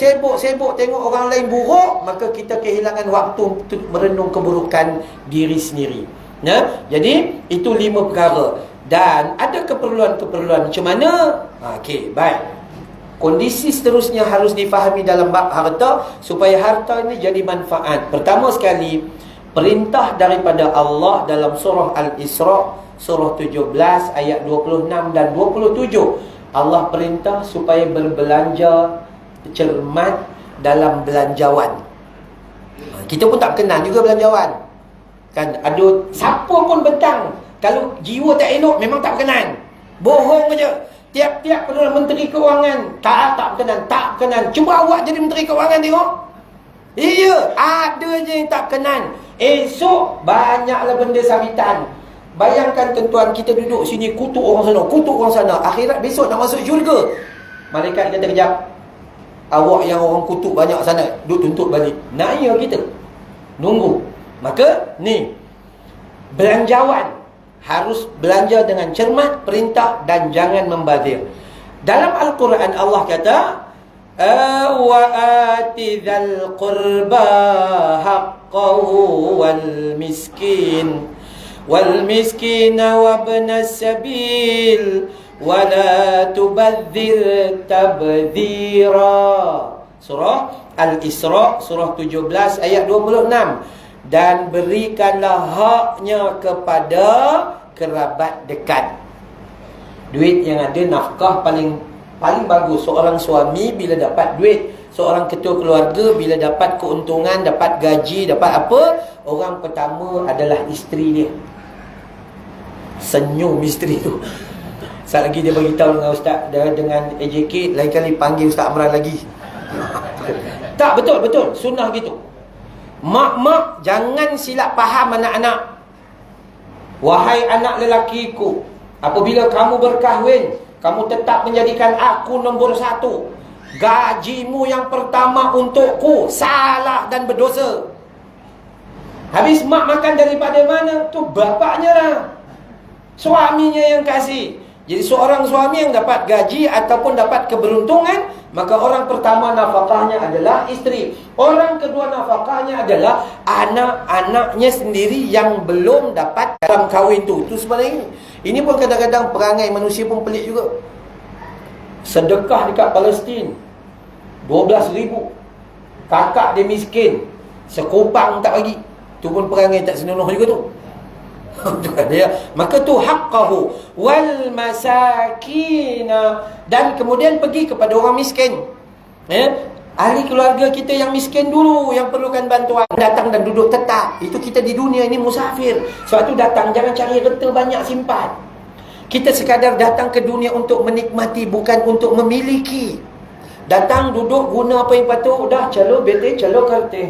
tengok orang lain buruk, maka kita kehilangan waktu untuk merenung keburukan diri sendiri. Nah, jadi itu 5 perkara. Dan ada keperluan-keperluan macam mana? Okey, baik. Kondisi seterusnya harus difahami dalam bab harta supaya harta ini jadi manfaat. Pertama sekali, perintah daripada Allah dalam surah Al-Isra, surah 17 ayat 26 dan 27. Allah perintah supaya berbelanja cermat dalam belanjawan. Kita pun tak kenal juga belanjawan. Kan ada siapa pun betang, kalau jiwa tak elok memang tak kenal. Bohong aja. Tiap-tiap Perdana Menteri Kewangan tak kenal. Cuba awak jadi Menteri Kewangan tengok. Iya, ada je yang tak kenal. Esok banyaklah benda sabitan. Bayangkan tuan-tuan, kita duduk sini kutuk orang sana. Akhirat besok nak masuk syurga. Malaikat kata kejap, awak yang orang kutuk banyak sana, duduk tuntut balik. Nak ya kita nunggu. Maka ni belanjawan harus belanja dengan cermat, perintah, dan jangan membazir. Dalam Al-Quran Allah kata, wa ati dzal qurba haqqahu wal miskin wa ibnas sabil wa la tubadzir tabdzira. Surah Al-Isra, surah 17 ayat 26. Dan berikanlah haknya kepada kerabat dekat. Duit yang ada, nafkah paling bagus. Seorang suami bila dapat duit, seorang ketua keluarga bila dapat keuntungan, dapat gaji, dapat apa, orang pertama adalah isteri dia. Senyum isteri tu. Sekali lagi dia beritahu dengan ustaz, dengan AJK, lain kali panggil Ustaz Amran lagi. Tak, betul sunnah gitu. Mak, jangan silap faham anak-anak. Wahai anak lelakiku, apabila kamu berkahwin, kamu tetap menjadikan aku nombor 1. Gajimu yang pertama untukku. Salah dan berdosa. Habis mak makan daripada mana? Tu bapaknya lah. Suaminya yang kasih. Jadi seorang suami yang dapat gaji ataupun dapat keberuntungan, maka orang pertama nafkahnya adalah isteri. Orang kedua nafkahnya adalah anak-anaknya sendiri yang belum dapat dalam kahwin tu. Itu sebenarnya ini pun kadang-kadang perangai manusia pun pelik juga. Sedekah dekat Palestin 12,000. Kakak dia miskin, sekupang tak bagi. Tu pun perangai tak senonoh juga tu. Maka tu haqqahu wal masakina. Dan kemudian pergi kepada orang miskin. Ahli keluarga kita yang miskin dulu, yang perlukan bantuan, datang dan duduk tetap. Itu kita di dunia ini musafir. Sebab tu datang, jangan cari reta banyak simpan. Kita sekadar datang ke dunia untuk menikmati, bukan untuk memiliki. Datang, duduk, guna apa yang patut, dah calo bete, calo karte,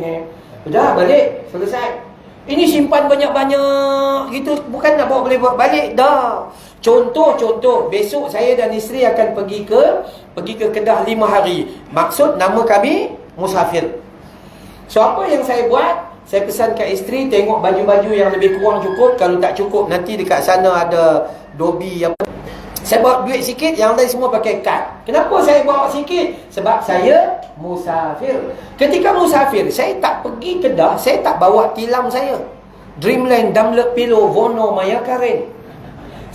dah balik, selesai. Ini simpan banyak-banyak gitu, bukan nak bawa boleh buat balik dah. Contoh, besok saya dan isteri akan pergi ke Kedah 5 hari. Maksud nama kami musafir. So apa yang saya buat? Saya pesan kat isteri tengok baju-baju yang lebih kurang cukup. Kalau tak cukup, nanti dekat sana ada dobi apa. Saya bawa duit sikit, yang lain semua pakai kad. Kenapa saya bawa sikit? Sebab saya musafir. Ketika musafir, saya tak pergi Kedah, saya tak bawa tilam saya. Dreamland, Dunlop Pillow, Vono, Maya Karen.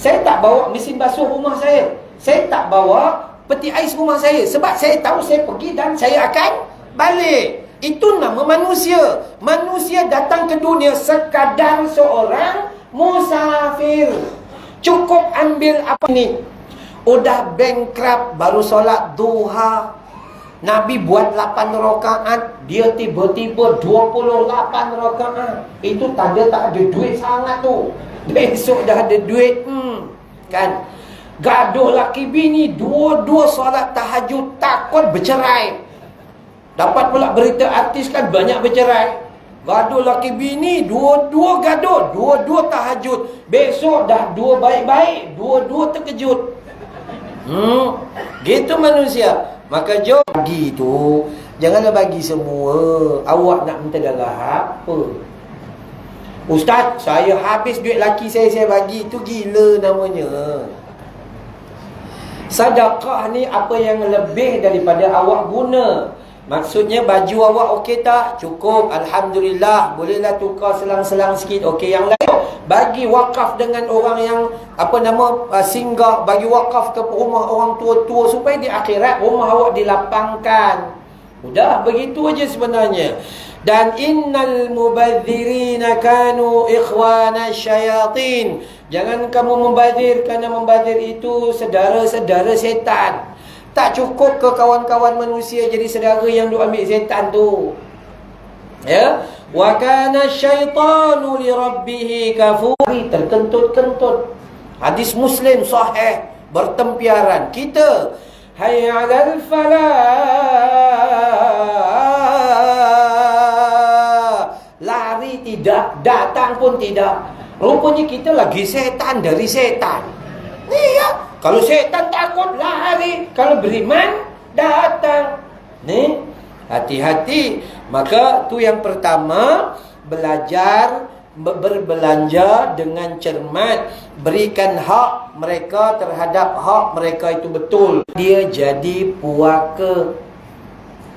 Saya tak bawa mesin basuh rumah saya. Saya tak bawa peti ais rumah saya. Sebab saya tahu saya pergi dan saya akan balik. Itu nama manusia. Manusia datang ke dunia sekadar seorang musafir. Cukup ambil apa ni? Udah bankrupt, baru solat duha. Nabi buat 8 rakaat, dia tiba-tiba 28 rakaat. Itu tak ada duit sangat tu. Besok dah ada duit, kan? Gaduh laki bini, dua-dua solat tahajud, takut bercerai. Dapat pula berita artis kan banyak bercerai. Gaduh laki bini, dua-dua gaduh, dua-dua tahajud. Besok dah dua baik-baik, dua-dua terkejut. Gitu manusia. Maka jom pagi tu Janganlah bagi semua. Awak nak minta darah apa? Ustaz, saya habis duit laki saya bagi. Itu gila namanya. Sedekah ni apa yang lebih daripada awak guna. Maksudnya baju awak okey tak? Cukup, Alhamdulillah. Bolehlah tukar selang-selang sikit. Okey, yang lain bagi wakaf dengan orang yang singgah. Bagi wakaf ke rumah orang tua-tua, supaya di akhirat rumah awak dilapangkan. Udah, begitu aja sebenarnya. Dan innal mubadzirina kanu ikhwana syayatin. Jangan kamu membazir, kerana membazir itu saudara-saudara setan. Tak cukup ke kawan-kawan manusia jadi saudara yang duk ambil setan tu. Ya, wa kana syaitanu li rabbih kafur. Terkentut-kentut. Hadis Muslim sahih, bertempiaran. Kita hayya 'alal falah. Lari tidak, datang pun tidak. Rupanya kita lagi setan dari setan. Ni ya. Kalau setan takut lari, kalau beriman datang. Ni, hati-hati. Maka tu yang pertama, belajar berbelanja dengan cermat. Berikan hak mereka terhadap hak mereka itu betul. Dia jadi puaka.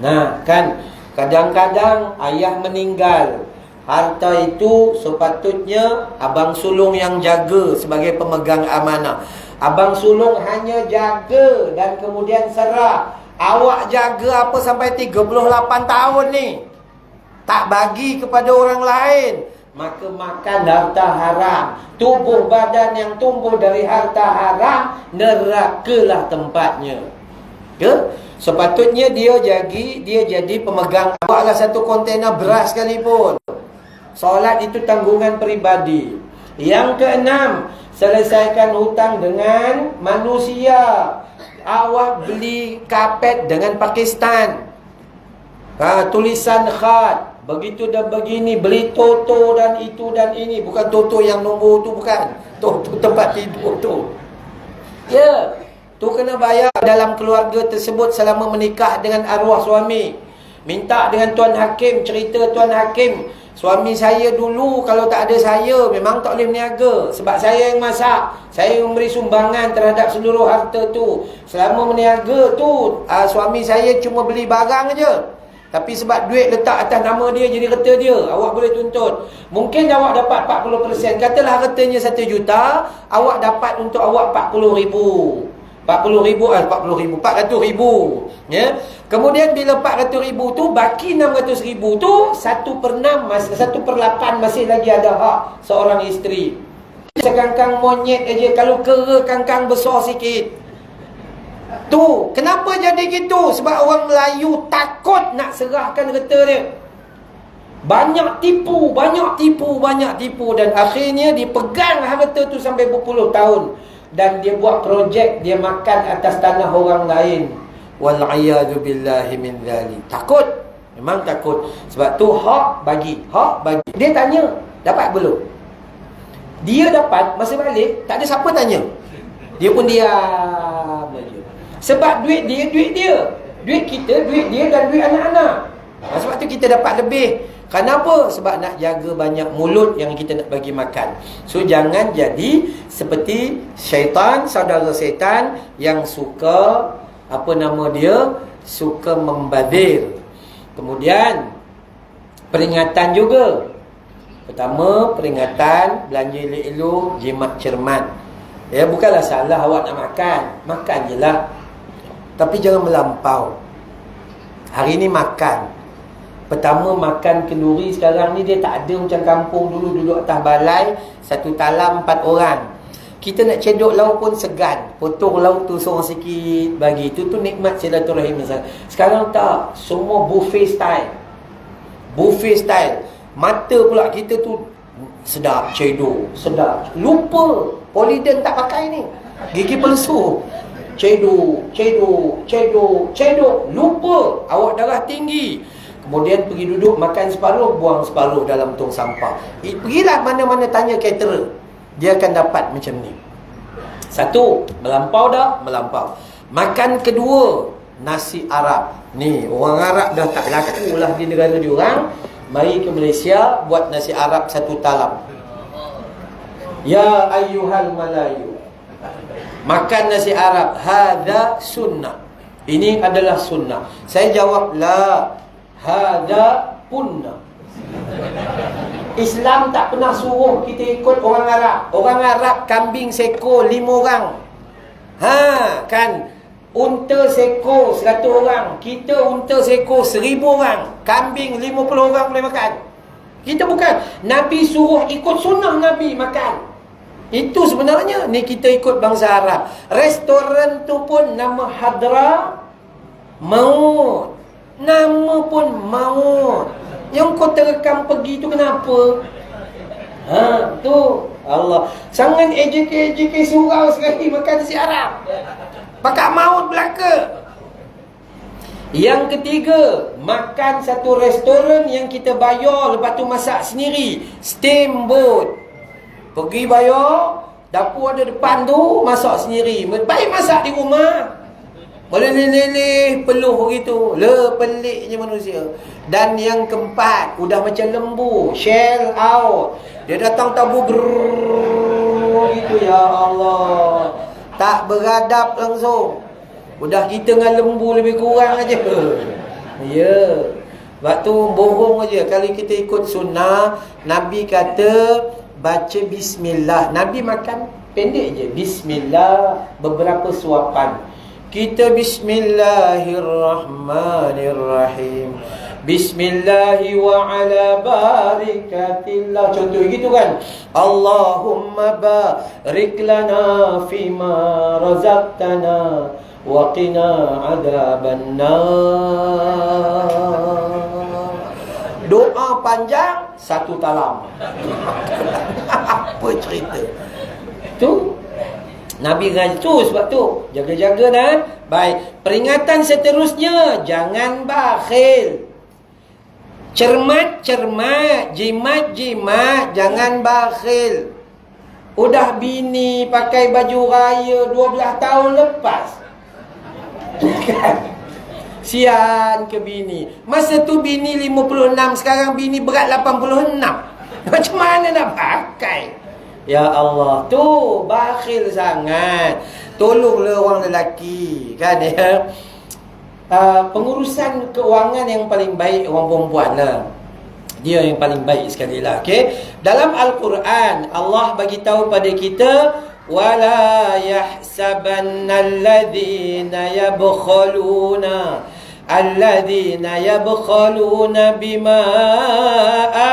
Nah, kan kadang-kadang ayah meninggal. Harta itu sepatutnya abang sulung yang jaga sebagai pemegang amanah. Abang sulung hanya jaga dan kemudian serah. Awak jaga apa sampai 38 tahun ni? Tak bagi kepada orang lain. Maka makan harta haram. Tubuh badan yang tumbuh dari harta haram, nerakalah tempatnya. Ya? Sepatutnya dia jadi pemegang. Buatlah satu kontena beras sekalipun. Solat itu tanggungan peribadi. Yang keenam, selesaikan hutang dengan manusia. Awak beli kapet dengan Pakistan, tulisan khat, begitu dan begini. Beli toto dan itu dan ini. Bukan toto yang nombor tu, bukan. Toto tempat tidur tu. Ya, tu kena bayar dalam keluarga tersebut selama menikah dengan arwah suami. Minta dengan Tuan Hakim, cerita Tuan Hakim, suami saya dulu kalau tak ada saya memang tak boleh berniaga. Sebab saya yang masak, saya yang memberi sumbangan terhadap seluruh harta tu. Selama berniaga tu, suami saya cuma beli barang je. Tapi sebab duit letak atas nama dia, jadi harta dia. Awak boleh tuntut. Mungkin awak dapat 40%. Katalah hartanya 1 juta, awak dapat untuk awak 40,000. 400,000. Ya. Kemudian bila 400,000 tu, baki 600,000 tu, 1/8 masih lagi ada hak seorang isteri. Sekangkang monyet aja, kalau kera kangkang besar sikit. Tu, kenapa jadi gitu? Sebab orang Melayu takut nak serahkan harta dia. Banyak tipu. Dan akhirnya dipegang harta tu sampai berpuluh tahun. Dan dia buat projek, dia makan atas tanah orang lain. Wal'iyadu billahi min dhalik. Takut. Memang takut. Sebab tu hak bagi. Dia tanya, dapat belum? Dia dapat, masa balik, tak ada siapa tanya. Dia pun diam aja. Sebab duit dia. Duit kita, duit dia dan duit anak-anak. Sebab tu kita dapat lebih. Kenapa? Sebab nak jaga banyak mulut yang kita nak bagi makan. So jangan jadi seperti syaitan, saudara setan yang suka, suka membazir. Kemudian peringatan juga. Pertama, peringatan belanja elok-elok, jimat cermat. Ya, bukanlah salah awak nak makan. Makan je lah. Tapi jangan melampau. Hari ni makan. Pertama, makan kenduri sekarang ni dia tak ada macam kampung dulu, duduk atas balai, satu talam 4 orang. Kita nak cedok lauk pun segan. Potong lauk tu seorang sikit bagi. Itu nikmat silaturahim. Sekarang tak. Semua buffet style. Mata pula kita tu sedap, cedok, sedap. Lupa. Poliden tak pakai ni. Gigi palsu. Cedok. Lupa. Awak darah tinggi. Kemudian pergi duduk, makan separuh, buang separuh dalam tong sampah. Pergilah mana-mana tanya caterer. Dia akan dapat macam ni. Satu, melampau dah? Melampau. Makan kedua, nasi Arab. Ni orang Arab dah tak laku lah di negara diorang, mari ke Malaysia buat nasi Arab satu talam. Ya ayyuhal Malayu, makan nasi Arab, hadza sunnah, ini adalah sunnah. Saya jawab, la, hadza punna. Islam tak pernah suruh kita ikut orang Arab. Orang Arab kambing sekor 5 orang, kan, unta sekor 100 orang. Kita unta sekor 1000 orang, kambing 50 orang boleh makan. Kita bukan. Nabi suruh ikut sunnah Nabi makan. Itu sebenarnya. Ni kita ikut bangsa Arab. Restoran tu pun nama Hadra Maut. Nama pun Maut. Yang kau terekam pergi tu kenapa? Tu Allah. Sangat AJK surau sekali makan nasi Arab. Pakat maut belaka. Yang ketiga, makan satu restoran yang kita bayar, lepas tu masak sendiri. Steamboat. Pergi bayar, dapur ada depan tu, masak sendiri. Baik masak di rumah. Boleh leleh peluh begitu. Peliknya manusia. Dan yang keempat, udah macam lembu, shell out. Dia datang tabu gitu, ya Allah. Tak beradab langsung. Udah kita dengan lembu lebih kurang aja. Ya. Waktu bohong aja. Kalau kita ikut sunnah, Nabi kata baca bismillah. Nabi makan pendek je, bismillah beberapa suapan. Kita bismillahirrahmanirrahim, bismillahi wa ala barikatillah. Contoh gitu kan. Allahumma barik lana fima razaqtana wa qina adzabannar. Doa panjang, satu talam. Apa cerita tu? Nabi tu, sebab tu jaga-jaga dah. Baik, peringatan seterusnya, jangan bakhil. Cermat, jimat, jangan bakhil. Udah bini pakai baju raya 12 tahun lepas. Sian ke bini. Masa tu bini 56, sekarang bini berat 86. Macam mana nak pakai? Ya Allah, tu bakhil sangat. Tolonglah orang lelaki, kan ya. Pengurusan keuangan yang paling baik orang perempuan lah. Dia yang paling baik sekali lah. Okay? Dalam Al-Quran, Allah bagi tahu pada kita, wala yahsabanna alladhina yabkhaluna bima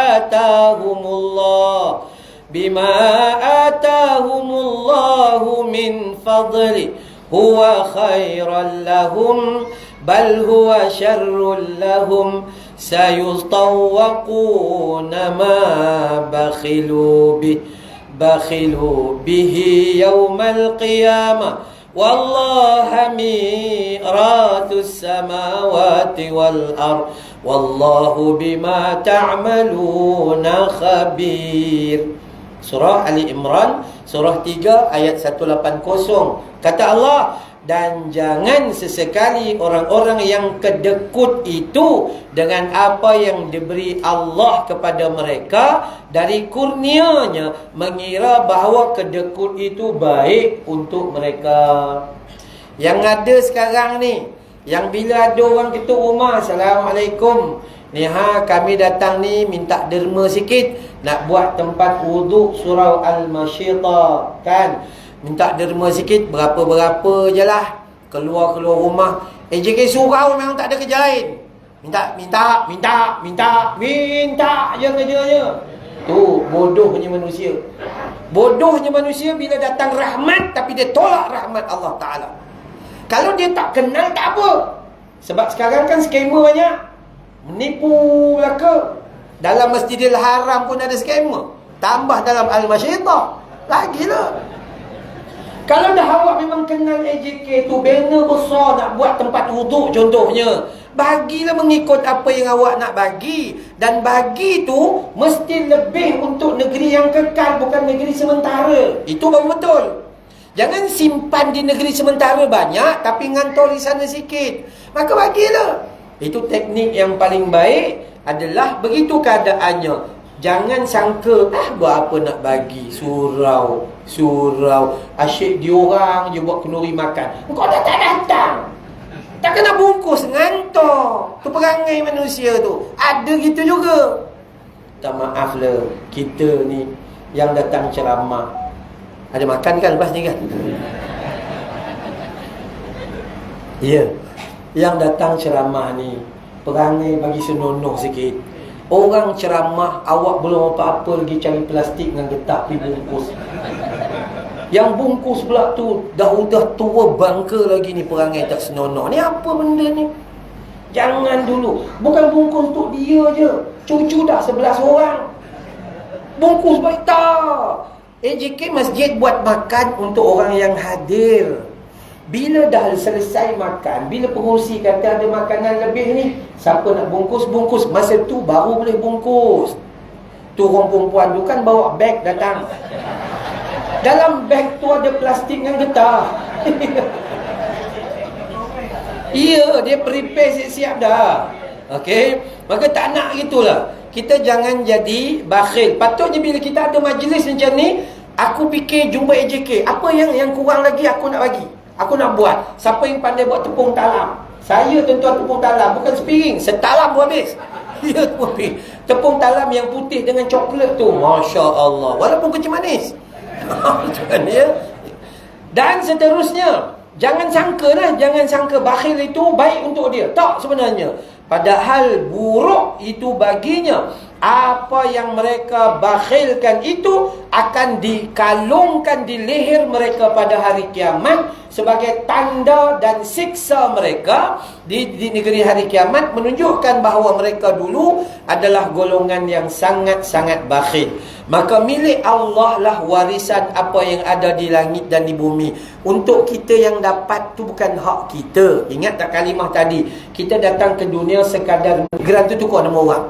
atahumullahu min fadli huwa khairan lahum bal huwa syarrun lahum sayutawwaquna ma bakhilu bihi yawmal qiyamah wallaha miratus samawati wal ard wallahu bima ta'maluna khabir. Surah Ali Imran, surah 3 ayat 180. Kata Allah, dan jangan sesekali orang-orang yang kedekut itu dengan apa yang diberi Allah kepada mereka dari kurnianya, mengira bahawa kedekut itu baik untuk mereka. Yang ada sekarang ni, yang bila ada orang ketuk rumah, Assalamualaikum, ni kami datang ni minta derma sikit, nak buat tempat wuduk surau Al-Masyitah, kan? Minta derma sikit, berapa-berapa je lah. Keluar-keluar rumah, AJK surau memang tak ada kerja lain. Minta je kerjanya. Tu bodohnya manusia. Bodohnya manusia bila datang rahmat, tapi dia tolak rahmat Allah Ta'ala. Kalau dia tak kenal, tak apa. Sebab sekarang kan skamer banyak. Menipu belaka. Dalam Masjidil Haram pun ada skamer. Tambah dalam Al-Masyitah, lagilah. Kalau dah awak memang kenal AJK tu, banner besar nak buat tempat wuduk contohnya, bagilah mengikut apa yang awak nak bagi. Dan bagi tu mesti lebih untuk negeri yang kekal, bukan negeri sementara. Itu baru betul. Jangan simpan di negeri sementara banyak, tapi ngantor di sana sikit. Maka bagilah. Itu teknik yang paling baik adalah begitu keadaannya. Jangan sangka, buat apa nak bagi surau. Asyik diorang je buat kenduri makan. Kau dah tak datang. Tak kena bungkus, ngantor. Tu perangai manusia tu. Ada gitu juga. Tak maaf lah, kita ni yang datang ceramah. Ada makan kan lepas ni kan? Ya. Yang datang ceramah ni perangai bagi senonoh sikit. Orang ceramah, awak belum apa-apa lagi cari plastik dengan getah pergi bungkus. Yang bungkus pula tu dah tua bangka lagi ni, perangai tak senonoh. Ni apa benda ni? Jangan dulu. Bukan bungkus untuk dia je. Cucu dah 11 orang. Bungkus baik tak. AJK masjid buat makan untuk orang yang hadir. Bila dah selesai makan, bila pengurusi kata ada makanan lebih ni, siapa nak bungkus, bungkus. Masa tu baru boleh bungkus. Tu orang perempuan tu kan bawa beg datang. Dalam beg tu ada plastik dengan getah. Ya, dia prepare siap-siap dah. Okey, maka tak nak gitulah. Kita jangan jadi bakhil. Patutnya bila kita ada majlis macam ni, aku fikir jumpa AJK, apa yang kurang lagi aku nak bagi. Aku nak buat. Siapa yang pandai buat tepung talam? Saya tuan-tuan tepung talam, bukan sepiring, setalam pun habis. Ya, tepung talam yang putih dengan coklat tu, Masya Allah. Walaupun kecil manis. Ya. Dan seterusnya. Jangan sangka bakhil itu baik untuk dia. Tak sebenarnya. Padahal buruk itu baginya. Apa yang mereka bakhilkan itu akan dikalungkan di leher mereka pada hari kiamat sebagai tanda dan siksa mereka di negeri hari kiamat, menunjukkan bahawa mereka dulu adalah golongan yang sangat-sangat bakhil. Maka milik Allah lah warisan apa yang ada di langit dan di bumi. Untuk kita yang dapat tu bukan hak kita. Ingat tak kalimah tadi? Kita datang ke dunia sekadar geran tu tukar nama orang.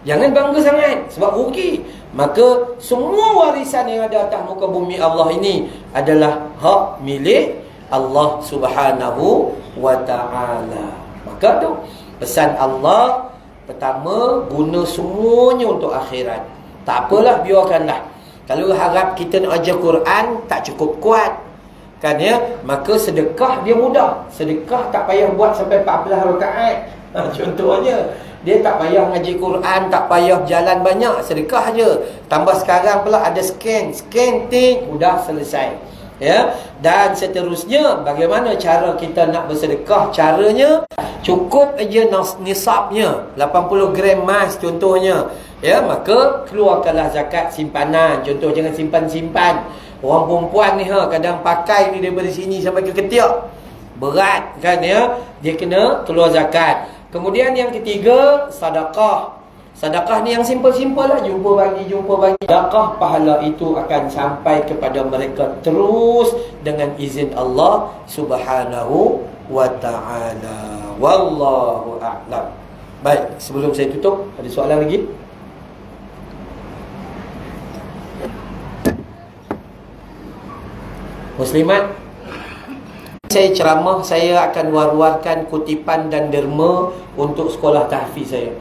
Jangan bangga sangat sebab rugi. Maka semua warisan yang ada atas muka bumi Allah ini adalah hak milik Allah Subhanahu wa ta'ala. Maka tu pesan Allah, pertama, guna semuanya untuk akhirat. Tak apalah, biarkanlah. Kalau harap kita nak ajar Quran tak cukup kuat, kan ya, maka sedekah dia mudah. Sedekah tak payah buat sampai 14 rakaat. Contohnya, dia tak payah ngaji Quran, tak payah jalan banyak, sedekah je. Tambah sekarang pula ada scan, tik, sudah selesai. Ya, dan seterusnya, bagaimana cara kita nak bersedekah? Caranya cukup aja nisabnya 80 gram emas contohnya. Ya, maka keluarkanlah zakat simpanan. Contoh, jangan simpan-simpan. Orang perempuan ni kadang pakai ni daripada sini sampai ke ketiak. Berat kan ya? Dia kena keluar zakat. Kemudian yang ketiga, sedekah. Sedekah ni yang simple-simple lah, jumpa bagi. Sedekah pahala itu akan sampai kepada mereka terus dengan izin Allah Subhanahu wa ta'ala. Wallahu a'lam. Baik, sebelum saya tutup, ada soalan lagi? Muslimat, saya ceramah, saya akan war-warkan kutipan dan derma untuk sekolah tahfiz saya.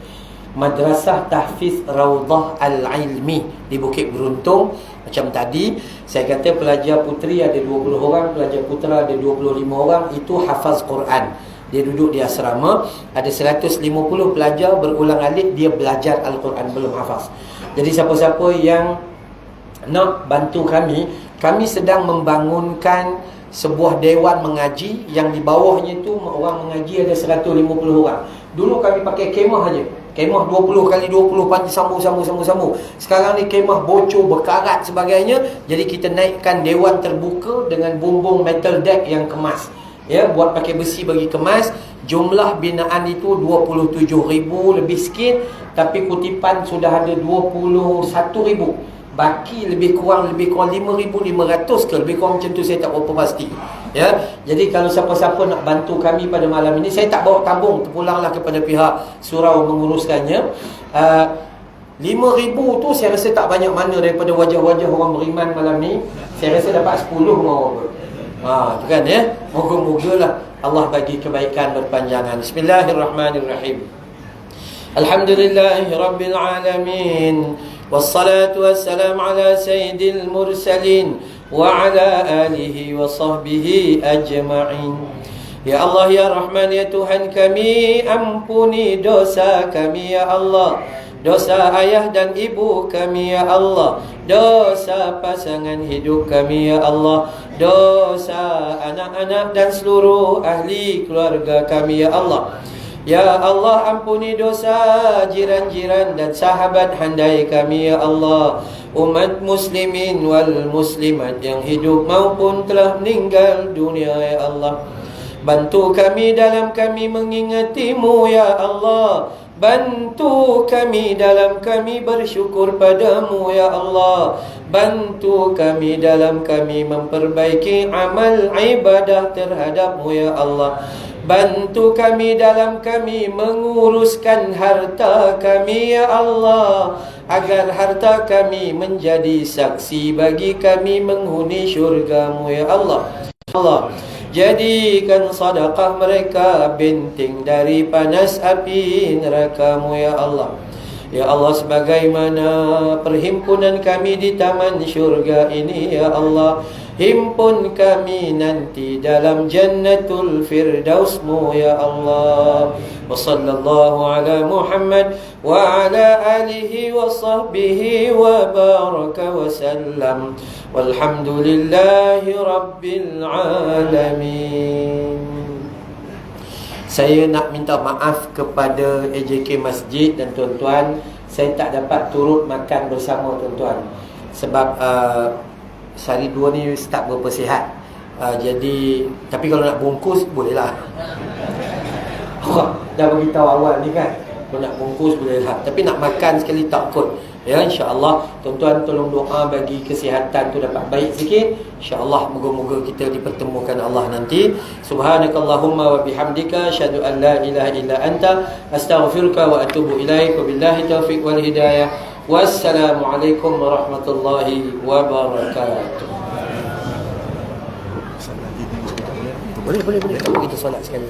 Madrasah Tahfiz Raudhah Al-Ilmi di Bukit Beruntung. Macam tadi saya kata pelajar puteri ada 20 orang, pelajar putera ada 25 orang. Itu hafaz Quran. Dia duduk di asrama. Ada 150 pelajar berulang alik, dia belajar Al-Quran, belum hafaz. Jadi siapa-siapa yang nak bantu kami sedang membangunkan sebuah dewan mengaji yang di bawahnya tu orang mengaji ada 150 orang. Dulu kami pakai kemah aja. Kemah 20 kali 20 panjang sambung. Sekarang ni kemah bocor, berkarat sebagainya. Jadi kita naikkan dewan terbuka dengan bumbung metal deck yang kemas. Ya, buat pakai besi bagi kemas. Jumlah binaan itu 27,000 lebih sikit, tapi kutipan sudah ada 21,000. Baki lebih kurang 5,500 ke lebih kurang macam tu, saya tak berapa pasti. Ya, jadi kalau siapa-siapa nak bantu kami pada malam ini, saya tak bawa tabung, terpulanglah kepada pihak surau menguruskannya. 5,000 tu saya rasa tak banyak mana daripada wajah-wajah orang beriman malam ni. Saya rasa dapat 10 orang. Tu kan ya. Moga-mogalah Allah bagi kebaikan berpanjangan. Bismillahirrahmanirrahim. Alhamdulillahi Rabbil Alamin. Wassalatu wassalam ala sayyidil mursalin wa ala alihi wa sahbihi ajma'in. Ya Allah, ya Rahman, ya Tuhan kami, ampuni dosa kami ya Allah. Dosa ayah dan ibu kami ya Allah. Dosa pasangan hidup kami ya Allah. Dosa anak-anak dan seluruh ahli keluarga kami ya Allah. Ya Allah, ampuni dosa jiran-jiran dan sahabat handai kami ya Allah. Umat muslimin wal muslimat yang hidup maupun telah meninggal dunia ya Allah. Bantu kami dalam kami mengingatimu ya Allah. Bantu kami dalam kami bersyukur padamu ya Allah. Bantu kami dalam kami memperbaiki amal ibadah terhadapmu ya Allah. Bantu kami dalam kami menguruskan harta kami ya Allah, agar harta kami menjadi saksi bagi kami menghuni syurga-Mu ya Allah. Allah, jadikan sedekah mereka benteng dari panas api neraka-Mu ya Allah. Ya Allah, sebagaimana perhimpunan kami di taman syurga ini ya Allah, himpun kami nanti dalam jannatul firdaus-Mu ya Allah. Wa sallallahu ala Muhammad wa ala alihi wa sahbihi wa baraka wa sallam. Walhamdulillahi rabbil alamin. Saya nak minta maaf kepada AJK Masjid dan tuan-tuan, saya tak dapat turut makan bersama tuan-tuan sebab sehari dua ni start berapa sihat. Jadi, tapi kalau nak bungkus bolehlah. Dah beritahu awal ni kan, kalau nak bungkus bolehlah. Tapi nak makan sekali tak kot. Ya, insya-Allah tuan-tuan tolong doa bagi kesihatan tu dapat baik sikit. Insya-Allah moga-moga kita dipertemukan Allah nanti. Subhanakallahumma wa bihamdika asyhadu an la ilaha illa anta astaghfiruka wa atubu ilaik. Wabillahi taufiq wal hidayah. Wassalamualaikum warahmatullahi wabarakatuh. Boleh. Kita solat sekali.